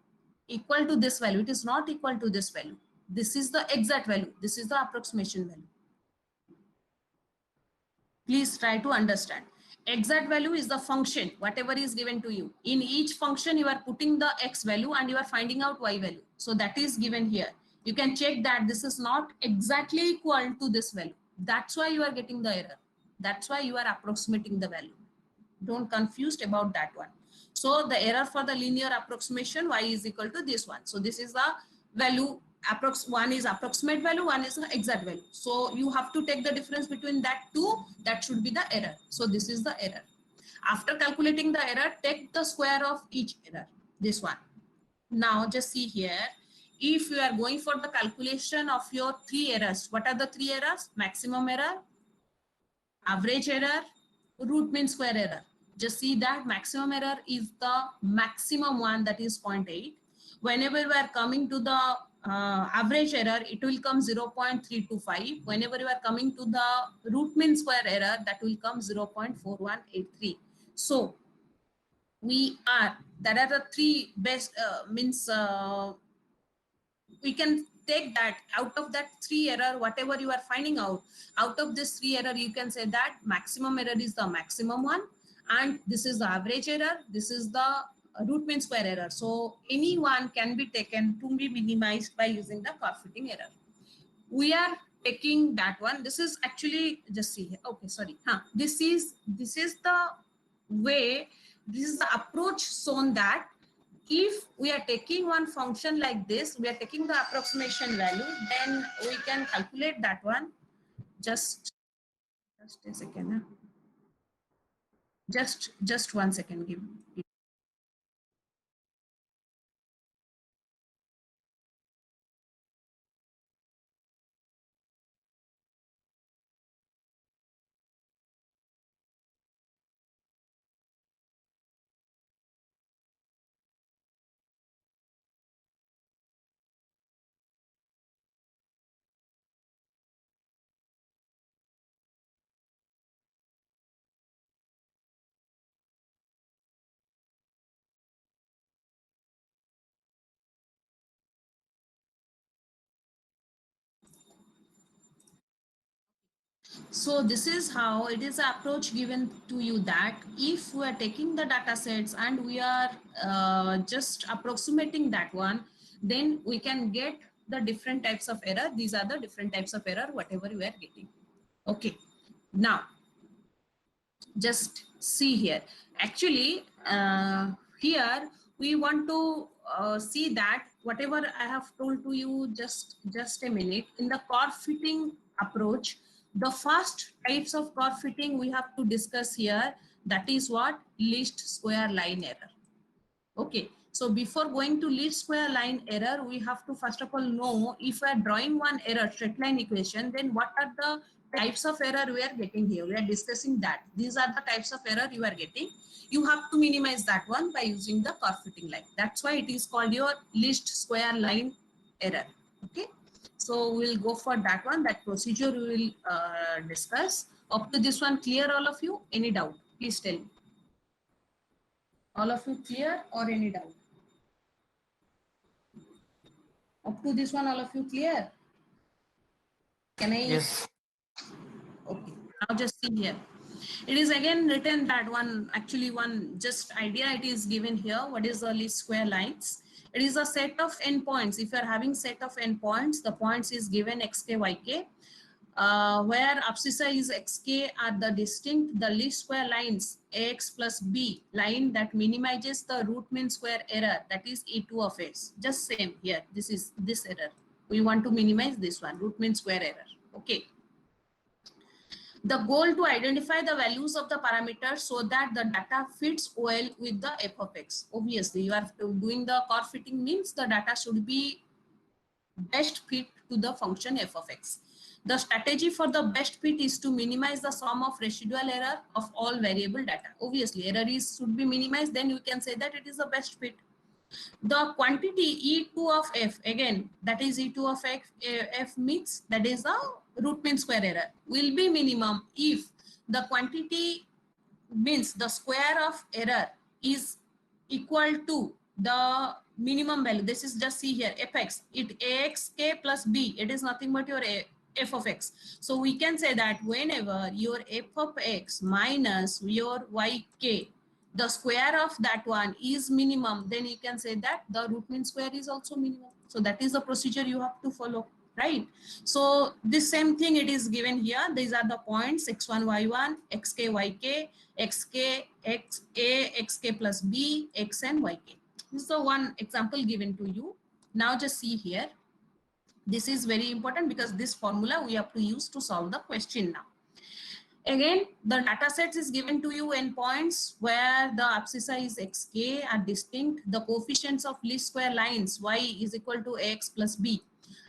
equal to this value. It is not equal to this value. This is the exact value. This is the approximation value. Please try to understand. Exact value is the function, whatever is given to you. In each function, you are putting the x value and you are finding out y value. So that is given here. You can check that this is not exactly equal to this value. That's why you are getting the error. That's why you are approximating the value. Don't confused about that one. So the error for the linear approximation, y is equal to this one. So this is the value. One is approximate value, one is the exact value. So you have to take the difference between that two. That should be the error. So this is the error. After calculating the error, take the square of each error. This one. Now just see here. If you are going for the calculation of your 3 errors, what are the 3 errors? Maximum error, average error, root mean square error. Just see that maximum error is the maximum one, that is 0.8. Whenever we are coming to the average error, it will come 0.325. Whenever you are coming to the root mean square error, that will come 0.4183. So we are, there are the 3 best we can take that out of that 3 error, whatever you are finding out of this 3 error, you can say that maximum error is the maximum one, and this is the average error, this is the root mean square error. So any one can be taken to be minimized by using the curve fitting error. We are taking that one. This is actually, just see here. Okay, sorry. This is the way, this is the approach shown that if we are taking one function like this, we are taking the approximation value, then we can calculate that one. Just a second. Just 1 second. Give. So this is how it is approach given to you, that if we are taking the data sets and we are just approximating that one, then we can get the different types of error. These are the different types of error, whatever we are getting. Okay, now just see here. Actually, here we want to see that whatever I have told to you just a minute, in the curve fitting approach, the first types of curve fitting we have to discuss here, that is what? Least square line error. Okay, so before going to least square line error, we have to first of all know, if we are drawing one error straight line equation, then what are the types of error we are getting here. We are discussing that these are the types of error you are getting. You have to minimize that one by using the curve fitting line. That's why it is called your least square line error. Okay, so we'll go for that one. That procedure we will discuss. Up to this one clear, all of you? Any doubt? Please tell me. All of you clear or any doubt? Up to this one, all of you clear? Can I? Yes. Okay, now just see here. It is again written that one, actually one just idea it is given here. What is the least square lines? It is a set of endpoints. If you are having set of endpoints, the points is given xk, yk. Where abscissa is xk are the distinct, the least square lines ax plus b line that minimizes the root mean square error, that is e2 of x. Just same here, this is this error. We want to minimize this one, root mean square error. Okay. The goal to identify the values of the parameters so that the data fits well with the f of x. Obviously, you are doing the curve fitting means the data should be best fit to the function f of x. The strategy for the best fit is to minimize the sum of residual error of all variable data. Obviously, error should be minimized, then you can say that it is the best fit. The quantity E2 of f, again, that is E2 of f means that is the root mean square error, will be minimum if the quantity means the square of error is equal to the minimum value. This is just see here fx, it axk plus b, it is nothing but your f of x. So we can say that whenever your f of x minus your yk, the square of that one is minimum, then you can say that the root mean square is also minimum. So that is the procedure you have to follow, right? So this same thing it is given here. These are the points x1 y1 xk yk xk xa xk plus b x and yk. This is the one example given to you. Now just see here, this is very important because this formula we have to use to solve the question now. Again, the data sets is given to you in points where the abscissa is xk are distinct. The coefficients of least square lines y is equal to x plus b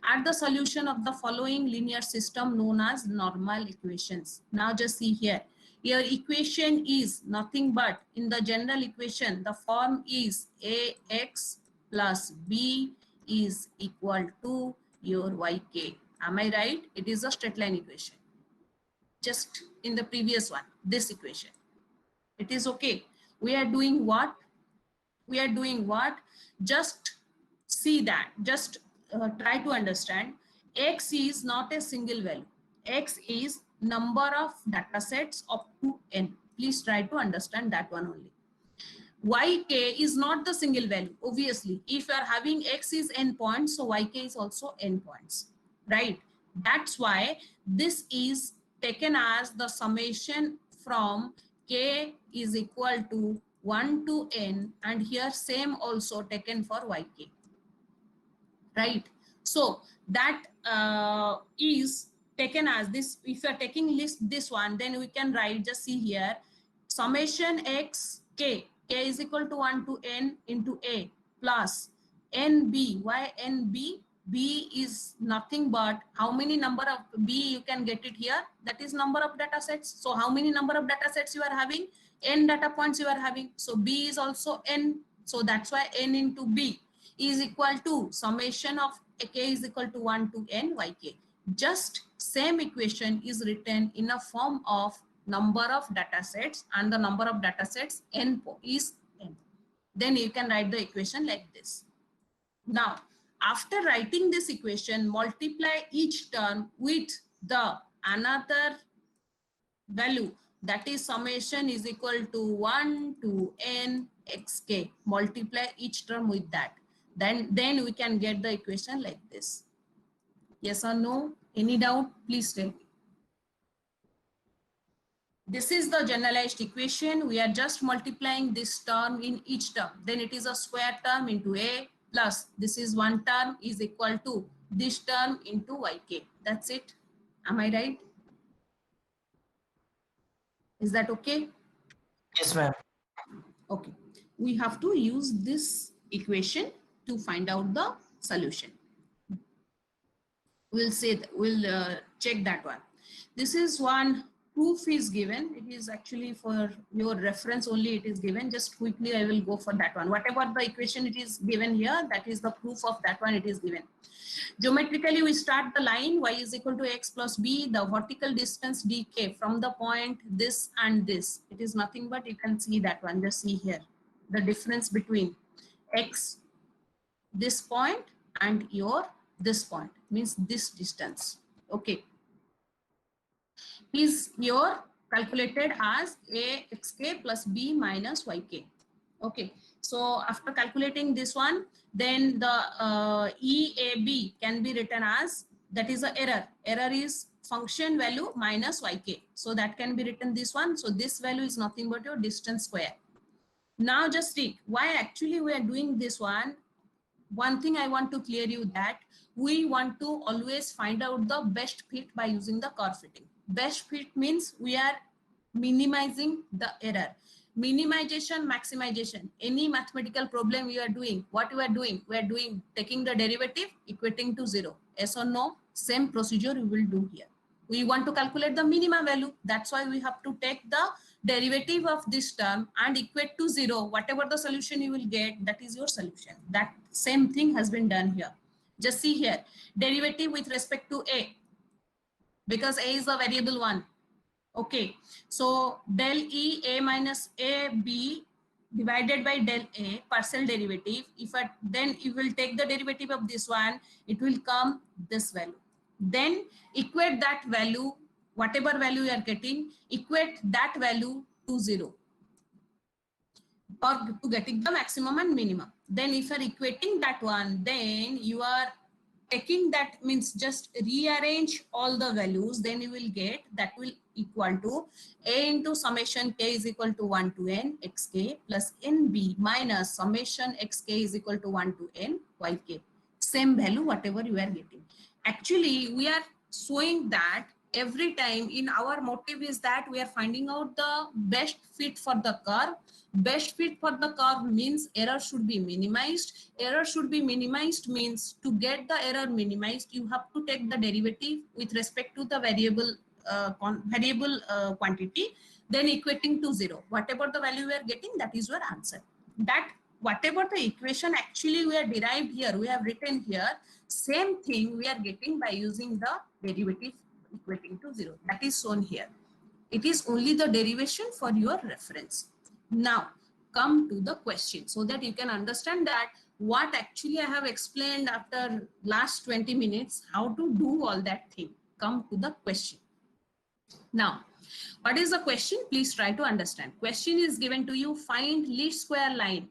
are the solution of the following linear system known as normal equations. Now just see here. Your equation is nothing but, in the general equation, the form is ax plus b is equal to your yk. Am I right? It is a straight line equation. Just in the previous one, this equation. It is okay. We are doing what? We are doing what? Just see that. Just try to understand, X is not a single value. X is number of data sets up to n. Please try to understand that one only. Yk is not the single value. Obviously, if you are having X is n points, so Yk is also n points, right? That's why this is taken as the summation from k is equal to 1 to n, and here same also taken for Yk, right? So that is taken as this. If you are taking list this one, then we can write, just see here, summation x k is equal to 1 to n into a plus nb. Why nb? B is nothing but how many number of b you can get it here, that is number of data sets. So how many number of data sets you are having? N data points you are having, so b is also n, so that's why n into b is equal to summation of k is equal to 1 to n yk. Just same equation is written in a form of number of data sets, and the number of data sets n is n. Then you can write the equation like this. Now, after writing this equation, multiply each term with the another value, that is summation is equal to 1 to n xk. Multiply each term with that. Then we can get the equation like this. Yes or no? Any doubt? Please tell me. This is the generalized equation. We are just multiplying this term in each term. Then it is a square term into a plus this is one term is equal to this term into yk. That's it. Am I right? Is that okay? Yes, ma'am. Okay. We have to use this equation to find out the solution. We'll say that, we'll check that one. This is one proof is given. It is actually for your reference only, it is given. Just quickly I will go for that one. Whatever the equation it is given here, that is the proof of that one, it is given. Geometrically, we start the line y is equal to x plus b, the vertical distance dk from the point this and this. It is nothing but, you can see that one, just see here the difference between x, this point, and your this point, means this distance. Okay, is your calculated as a xk plus b minus yk. Okay, so after calculating this one, then the EAB can be written as, that is the error. Error is function value minus yk. So that can be written this one. So this value is nothing but your distance square. Now just see why actually we are doing this one. One thing I want to clear you that we want to always find out the best fit by using the curve fitting. Best fit means we are minimizing the error. Minimization, maximization, any mathematical problem we are doing, what we are doing? We are doing taking the derivative equating to 0. Yes or no? Same procedure we will do here. We want to calculate the minimum value. That's why we have to take the derivative of this term and equate to 0. Whatever the solution you will get, that is your solution. That same thing has been done here. Just see here, derivative with respect to a, because a is a variable one. Okay, so del E a minus a b divided by del a partial derivative. If then you will take the derivative of this one, it will come this value. Then equate that value, whatever value you are getting, equate that value to 0 or to getting the maximum and minimum. Then if you are equating that one, then you are taking that, means just rearrange all the values, then you will get that will equal to a into summation k is equal to 1 to n xk plus nb minus summation xk is equal to 1 to n yk. Same value whatever you are getting. Actually we are showing that every time in our motive is that we are finding out the best fit for the curve. Best fit for the curve means error should be minimized. Error should be minimized means to get the error minimized, you have to take the derivative with respect to the variable quantity, then equating to 0. Whatever the value we are getting, that is your answer. That whatever the equation actually we are derived here, we have written here, same thing we are getting by using the derivative equating to 0. That is shown here. It is only the derivation for your reference. Now come to the question so that you can understand that what actually I have explained after last 20 minutes, how to do all that thing. Come to the question. Now, what is the question? Please try to understand. Question is given to you, find least square line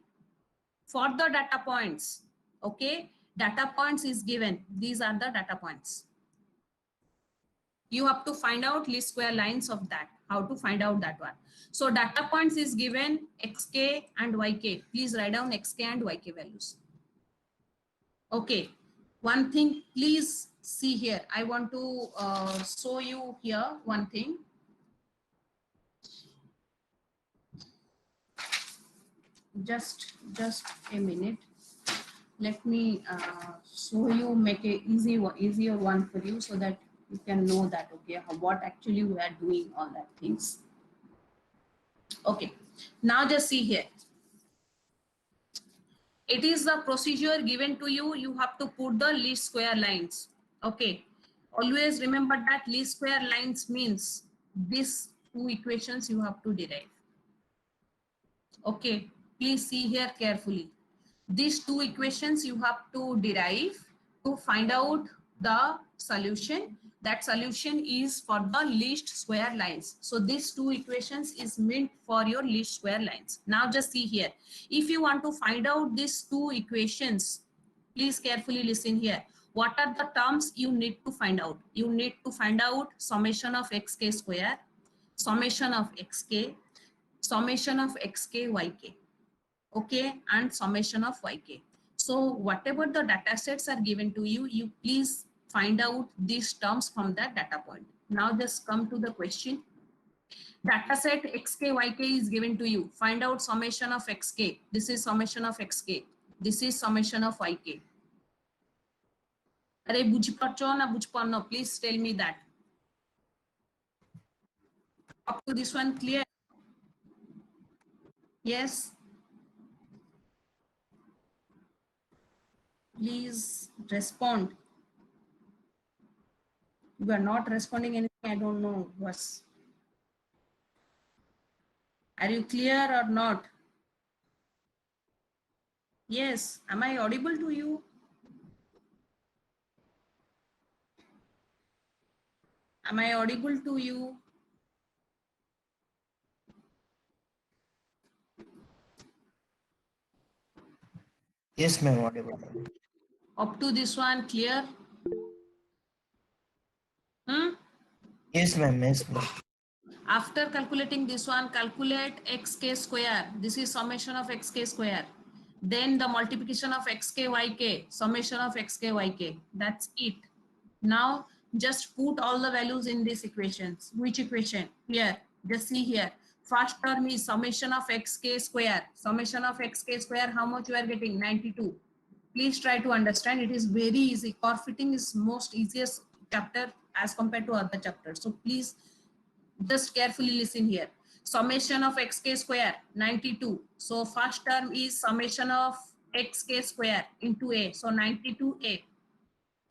for the data points. Okay, data points is given. These are the data points. You have to find out least square lines of that. How to find out that one? So data points is given xk and yk. Please write down xk and yk values. Okay, one thing, please see here. I want to show you here one thing. Just a minute. Let me show you, make a easier one for you so that you can know that, okay, what actually we are doing, all that things. Okay, now just see here. It is the procedure given to you. You have to put the least square lines. Okay, always remember that least square lines means these two equations you have to derive. Okay, please see here carefully. These two equations you have to derive to find out the solution. That solution is for the least square lines. So these two equations is meant for your least square lines. Now just see here. If you want to find out these two equations, please carefully listen here. What are the terms you need to find out? You need to find out summation of xk square, summation of xk, summation of xk yk. Okay, and summation of yk. So whatever the data sets are given to you, you please find out these terms from that data point. Now just come to the question. Data set xk yk is given to you. Find out summation of xk. This is summation of xk. This is summation of yk. Are বুঝি পারছো না বুঝি পারো না? Please tell me that. Up to this one clear? Yes. Please respond. You are not responding anything. I don't know what's. Are you clear or not? Yes. Am I audible to you? Am I audible to you? Yes, ma'am, audible. Up to this one, clear? Yes, ma'am, yes, ma'am. After calculating this one, calculate xk square. This is summation of xk square. Then the multiplication of xk yk, summation of xk yk. That's it. Now just put all the values in these equations. Which equation? Here, just see here. First term is summation of xk square. Summation of xk square, how much you are getting? 92. Please try to understand. It is very easy. Curve fitting is most easiest chapter as compared to other chapters. So please just carefully listen here. Summation of xk square 92. So first term is summation of xk square into a. So 92a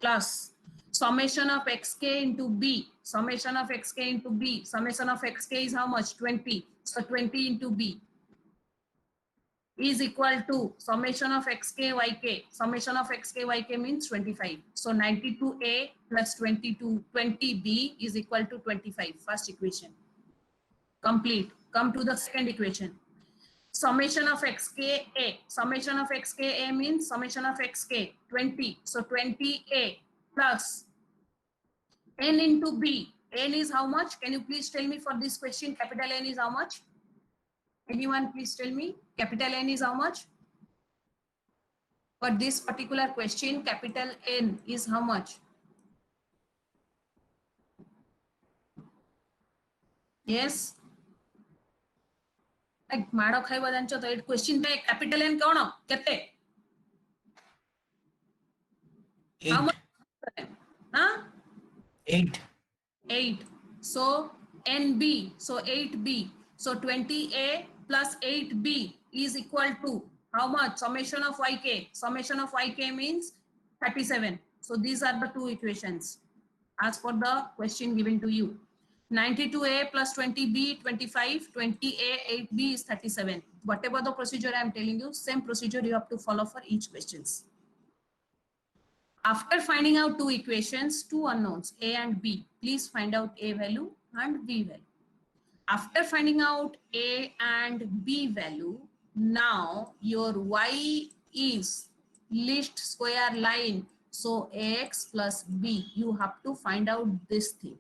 plus summation of xk into b. Summation of xk into b. Summation of xk is how much? 20. So 20 into b is equal to summation of xk yk. Summation of xk yk means 25. So 92a plus 20b is equal to 25. First equation complete. Come to the second equation. Summation of xka. Summation of xka means summation of xk 20. So 20a plus n into b. N is how much? Can you please tell me for this question? Capital N is how much? Anyone please tell me? Capital N is how much? For this particular question, capital N is how much? Yes. ମାଡ଼ ଖାଇବା ଜାଣିଛ ତ ଏଇ question ଟା capital N କଣ କେତେ? How much? 8. 8. So NB. So 8B. So 20A plus 8B is equal to how much? Summation of YK. Summation of YK means 37. So these are the two equations as per the question given to you. 92A plus 20B, 25, 20A, 8B is 37. Whatever the procedure I am telling you, same procedure you have to follow for each questions. After finding out two equations, two unknowns, A and B, please find out A value and B value. After finding out A and B value, now your Y is least square line. So AX plus B, you have to find out this thing.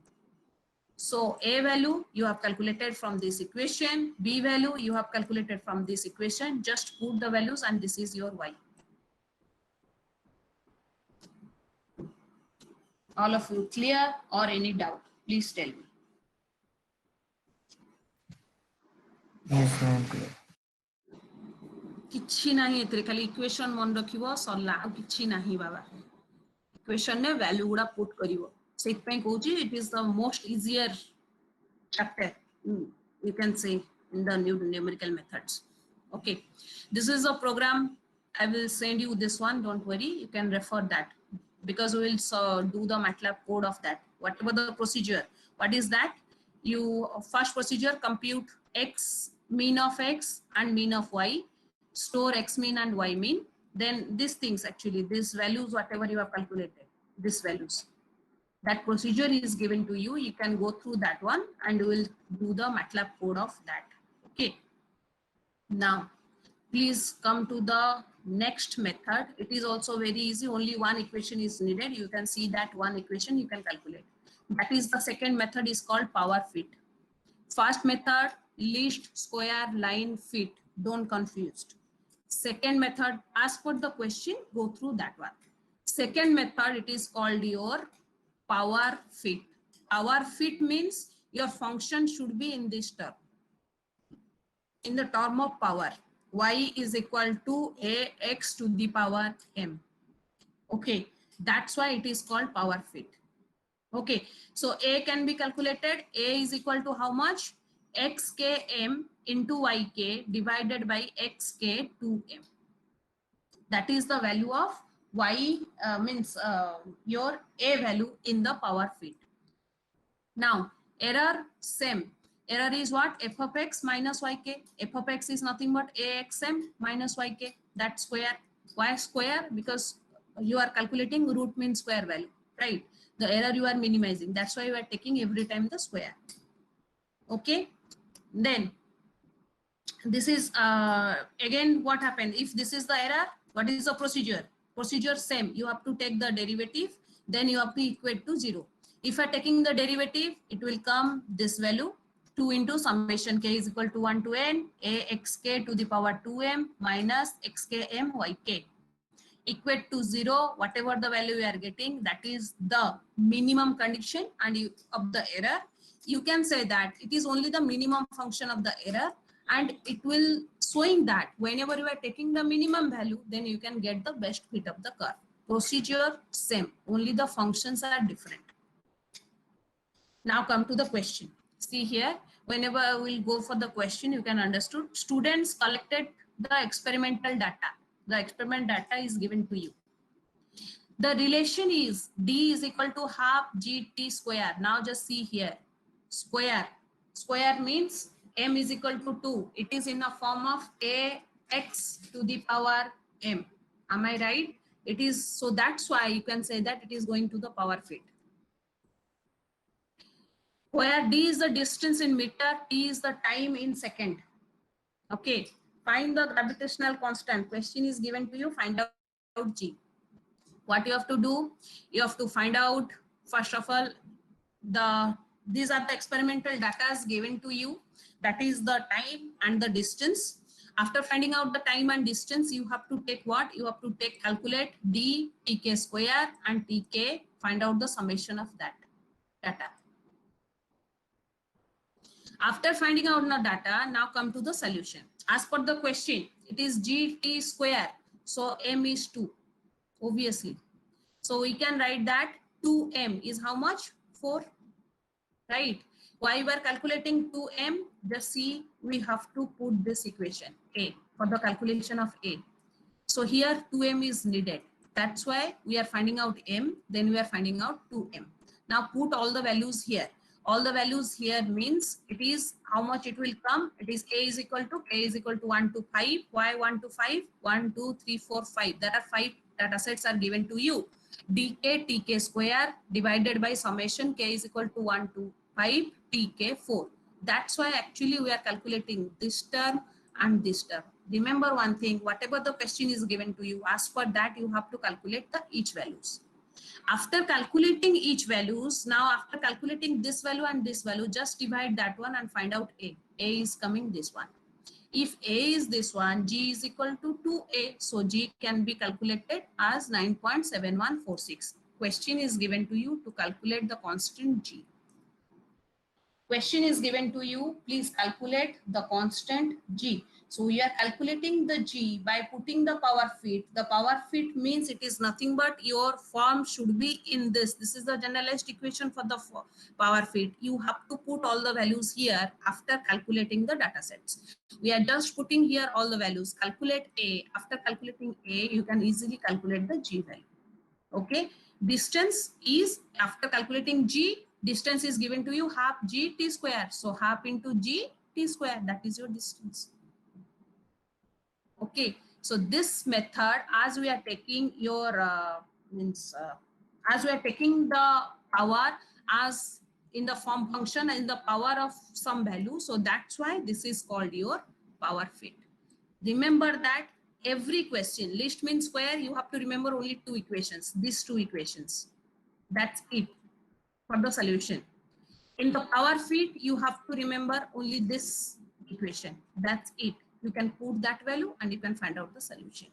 So A value you have calculated from this equation, B value you have calculated from this equation. Just put the values and this is your Y. All of you clear or any doubt? Please tell me. Yes, ma'am. Clear. किछि नाही एतरे खाली equation मन रखिबो सरला आ किछि नाही बाबा equation ने value गुडा पुट करिवो सेट पे कहूची it is the most easier chapter you can say in the new numerical methods. Okay, this is a program. I will send you this one, don't worry, you can refer that because we will do the MATLAB code of that. Whatever the procedure, what is that? You first procedure, compute x mean of x and mean of y, store x mean and y mean, then these things actually, these values whatever you have calculated, these values, that procedure is given to you. You can go through that one and we will do the MATLAB code of that. Okay. Now, please come to the next method. It is also very easy. Only one equation is needed. You can see that one equation you can calculate. That is the second method is called power fit. First method, least square line fit. Don't confused. Second method, ask for the question, go through that one. Second method, it is called your power fit. Power fit means your function should be in this term, in the term of power. Y is equal to ax to the power m. Okay, that's why it is called power fit. Okay, so a can be calculated. A is equal to how much? Xkm into yk divided by xk to m. That is the value of y means your a value in the power fit. Now error same. Error is what? F of x minus yk. F of x is nothing but axm minus yk. That square. Why square? Because you are calculating root mean square value, right? The error you are minimizing. That's why you are taking every time the square. Okay. Then this is again what happened. If this is the error, what is the procedure? Procedure same. You have to take the derivative, then you have to equate to 0. If you are taking the derivative, it will come this value 2 into summation k is equal to 1 to n axk to the power 2m minus xkm yk. Equate to 0, whatever the value you are getting, that is the minimum condition and of the error. You can say that it is only the minimum function of the error, and it will showing that whenever you are taking the minimum value, then you can get the best fit of the curve. Procedure same, only the functions are different. Now come to the question. See here, whenever I will go for the question, you can understand. Students collected the experimental data. The experiment data is given to you. The relation is D is equal to half GT square. Now just see here, square. Square means M is equal to 2. It is in the form of AX to the power M. Am I right? It is, so that's why you can say that it is going to the power fit. Where D is the distance in meter, T is the time in second. Okay, find the gravitational constant. Question is given to you, find out G. What you have to do? You have to find out, first of all, these are the experimental data given to you. That is the time and the distance. After finding out the time and distance, you have to take what? You have to take calculate D, Tk square and Tk, find out the summation of that data. After finding out the data, now come to the solution. As per the question, it is GT square. So M is 2, obviously. So we can write that 2M is how much? 4, right? Why we are calculating 2M? Just see, we have to put this equation A for the calculation of A. So here 2M is needed. That's why we are finding out M, then we are finding out 2M. Now put all the values here. all the values here means it is how much it will come. It is A is equal to K is equal to 1 to 5. Why 1 to 5? 1, 2, 3, 4, 5. There are 5 data sets are given to you. Dk Tk square divided by summation K is equal to 1 to 5 Tk 4. That's why actually we are calculating this term and this term. Remember one thing, whatever the question is given to you, as per that you have to calculate the each values. After calculating each values, now after calculating this value and this value, just divide that one and find out A. A is coming this one. If A is this one, G is equal to 2A. So G can be calculated as 9.7146. Question is given to you to calculate the constant G. Question is given to you, please calculate the constant G. So we are calculating the G by putting the power feet. The power feet means it is nothing but your form should be in this. This is the generalized equation for the power feet. You have to put all the values here after calculating the data sets. We are just putting here all the values. Calculate A. After calculating A, you can easily calculate the G value. Okay. Distance is, after calculating G, distance is given to you half G T square. So half into G T square, that is your distance. Okay, so this method, as we are taking your as we are taking the power as in the form function in the power of some value, so that's why this is called your power fit. Remember that every question, list means square, you have to remember only two equations, these two equations. That's it for the solution. In the power fit, you have to remember only this equation. That's it. You can put that value and you can find out the solution.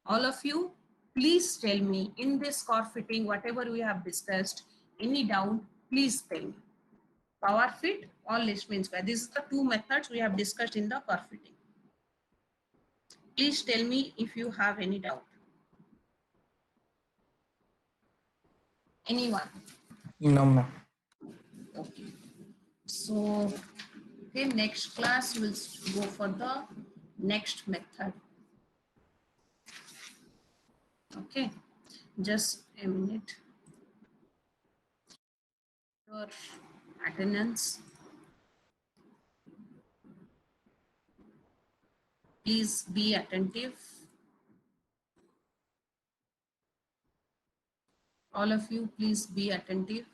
All of you, please tell me in this core fitting, whatever we have discussed, any doubt, please tell me. Power fit or list means square. These are the two methods we have discussed in the core fitting. Please tell me if you have any doubt. Anyone? No, ma'am. Okay. So, okay, next class we'll go for the next method. Okay, just a minute. Your attendance. Please be attentive. All of you, please be attentive.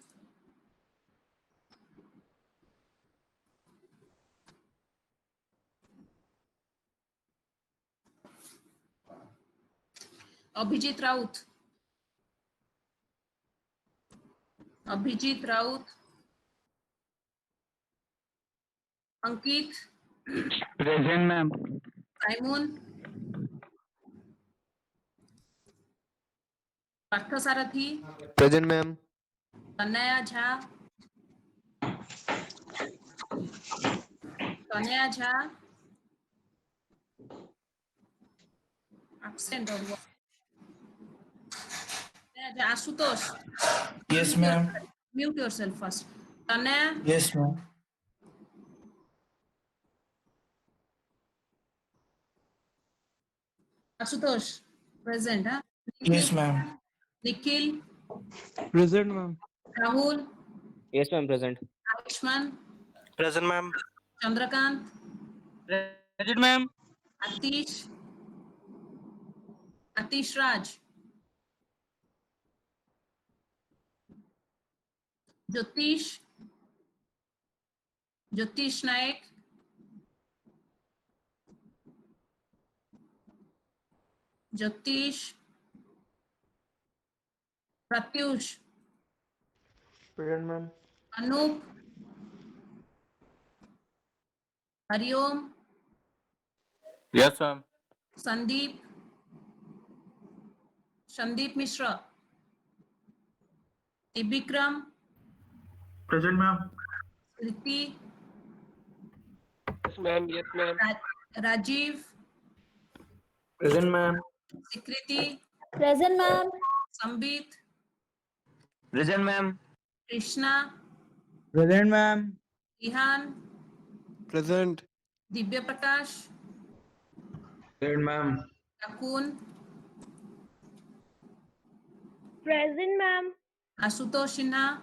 Abhijit Raut. Abhijit Raut. Ankit. Present, ma'am. Simon. Parthasarathi. Present, ma'am. Tanaya Jha. Tanaya Jha. Absent or what? Asutosh. Yes, ma'am. Mute yourself first. Tanaya. Yes, ma'am. Asutosh. Present, huh? Yes, ma'am. Nikhil. Present, ma'am. Rahul. Yes, ma'am. Present. Ayushman. Present, ma'am. Chandrakant. Present, ma'am. Atish. Atish Raj. Jyotish. Jyotish Naik. Jyotish. Pratyush. Present, ma'am. Anup. Hariom. Yes, ma'am. Sandeep. Sandeep Mishra. Tibikram. Present, ma'am. Kriti. Yes, ma'am. Yes, ma'am. Rajiv. Present, ma'am. Sikriti. Present, ma'am. Sambit. Present, ma'am. Krishna. Present, ma'am. Ihan. Present. Divya Prakash. Present, ma'am. Rakun. Present, ma'am. Asutosh Sinha.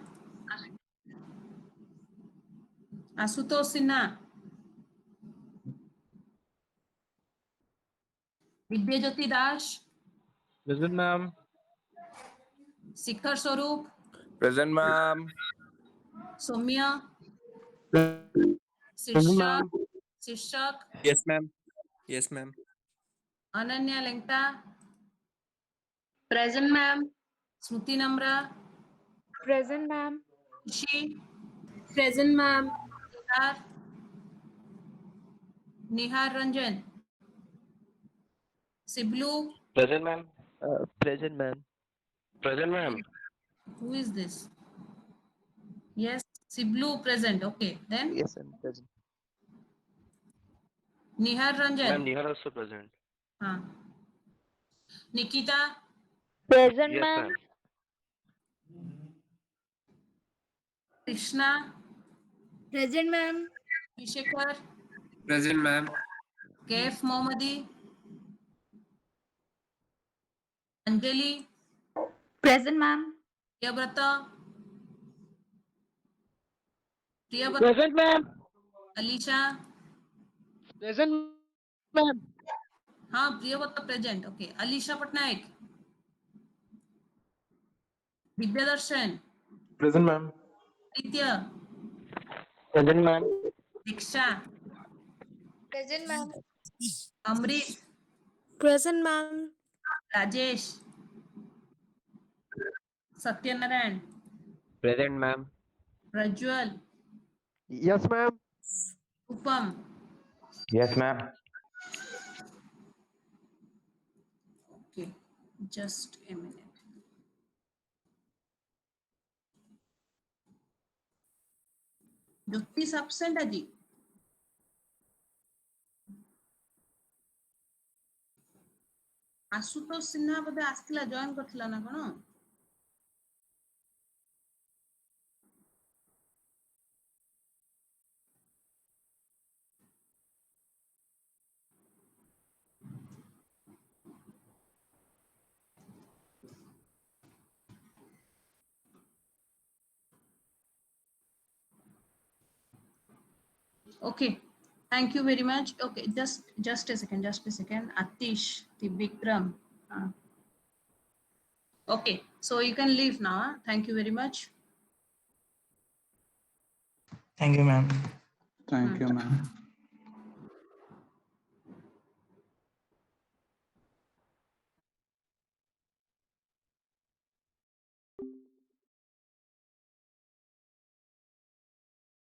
Asutosh Sinha. Vidyajyoti Dash. Present, ma'am. Shikhar Swaroop. Present, ma'am. Soumya. Present, Shishak. ma'am. Shishak. Yes, ma'am. Yes, ma'am. Ananya Lengta. Present, ma'am. Smruti Namra. Present, ma'am. Ishi. Present, ma'am. Nihar. Nihar Ranjan. Siblu. Present, ma'am. Present, ma'am. Present, ma'am. Who is this? Yes, Siblu present. Okay, then Yes, I'm present. Nihar Ranjan. Ma'am, Nihar also present. हाँ. Nikita. Present, Yes, ma'am. ma'am. Krishna. Present, ma'am. Vishekar. Present, ma'am. Kaif Mohammadi. Anjali. Present, ma'am. Priyabrata. Priyabrata. Present, ma'am. Alisha. Present, ma'am. हाँ Priyabrata present. Okay. Alisha Patnaik. Vidyadarshan. Present, ma'am. नित्य. Present, ma'am. Diksha. Present, ma'am. Amrit. Present, ma'am. Rajesh. Satyanarayan. Present, ma'am. Prajwal. Yes, ma'am. उपम. Yes, ma'am. Okay, just a minute. Jyoti absent aji. Asutosh Sinha Bodhe आस्थिला join करथिला ना कोन. Okay, thank you very much. Okay, just a second, Atish, the Vikram. Okay, so you can leave now. Huh? Thank you very much. Thank you, ma'am. Thank you, ma'am.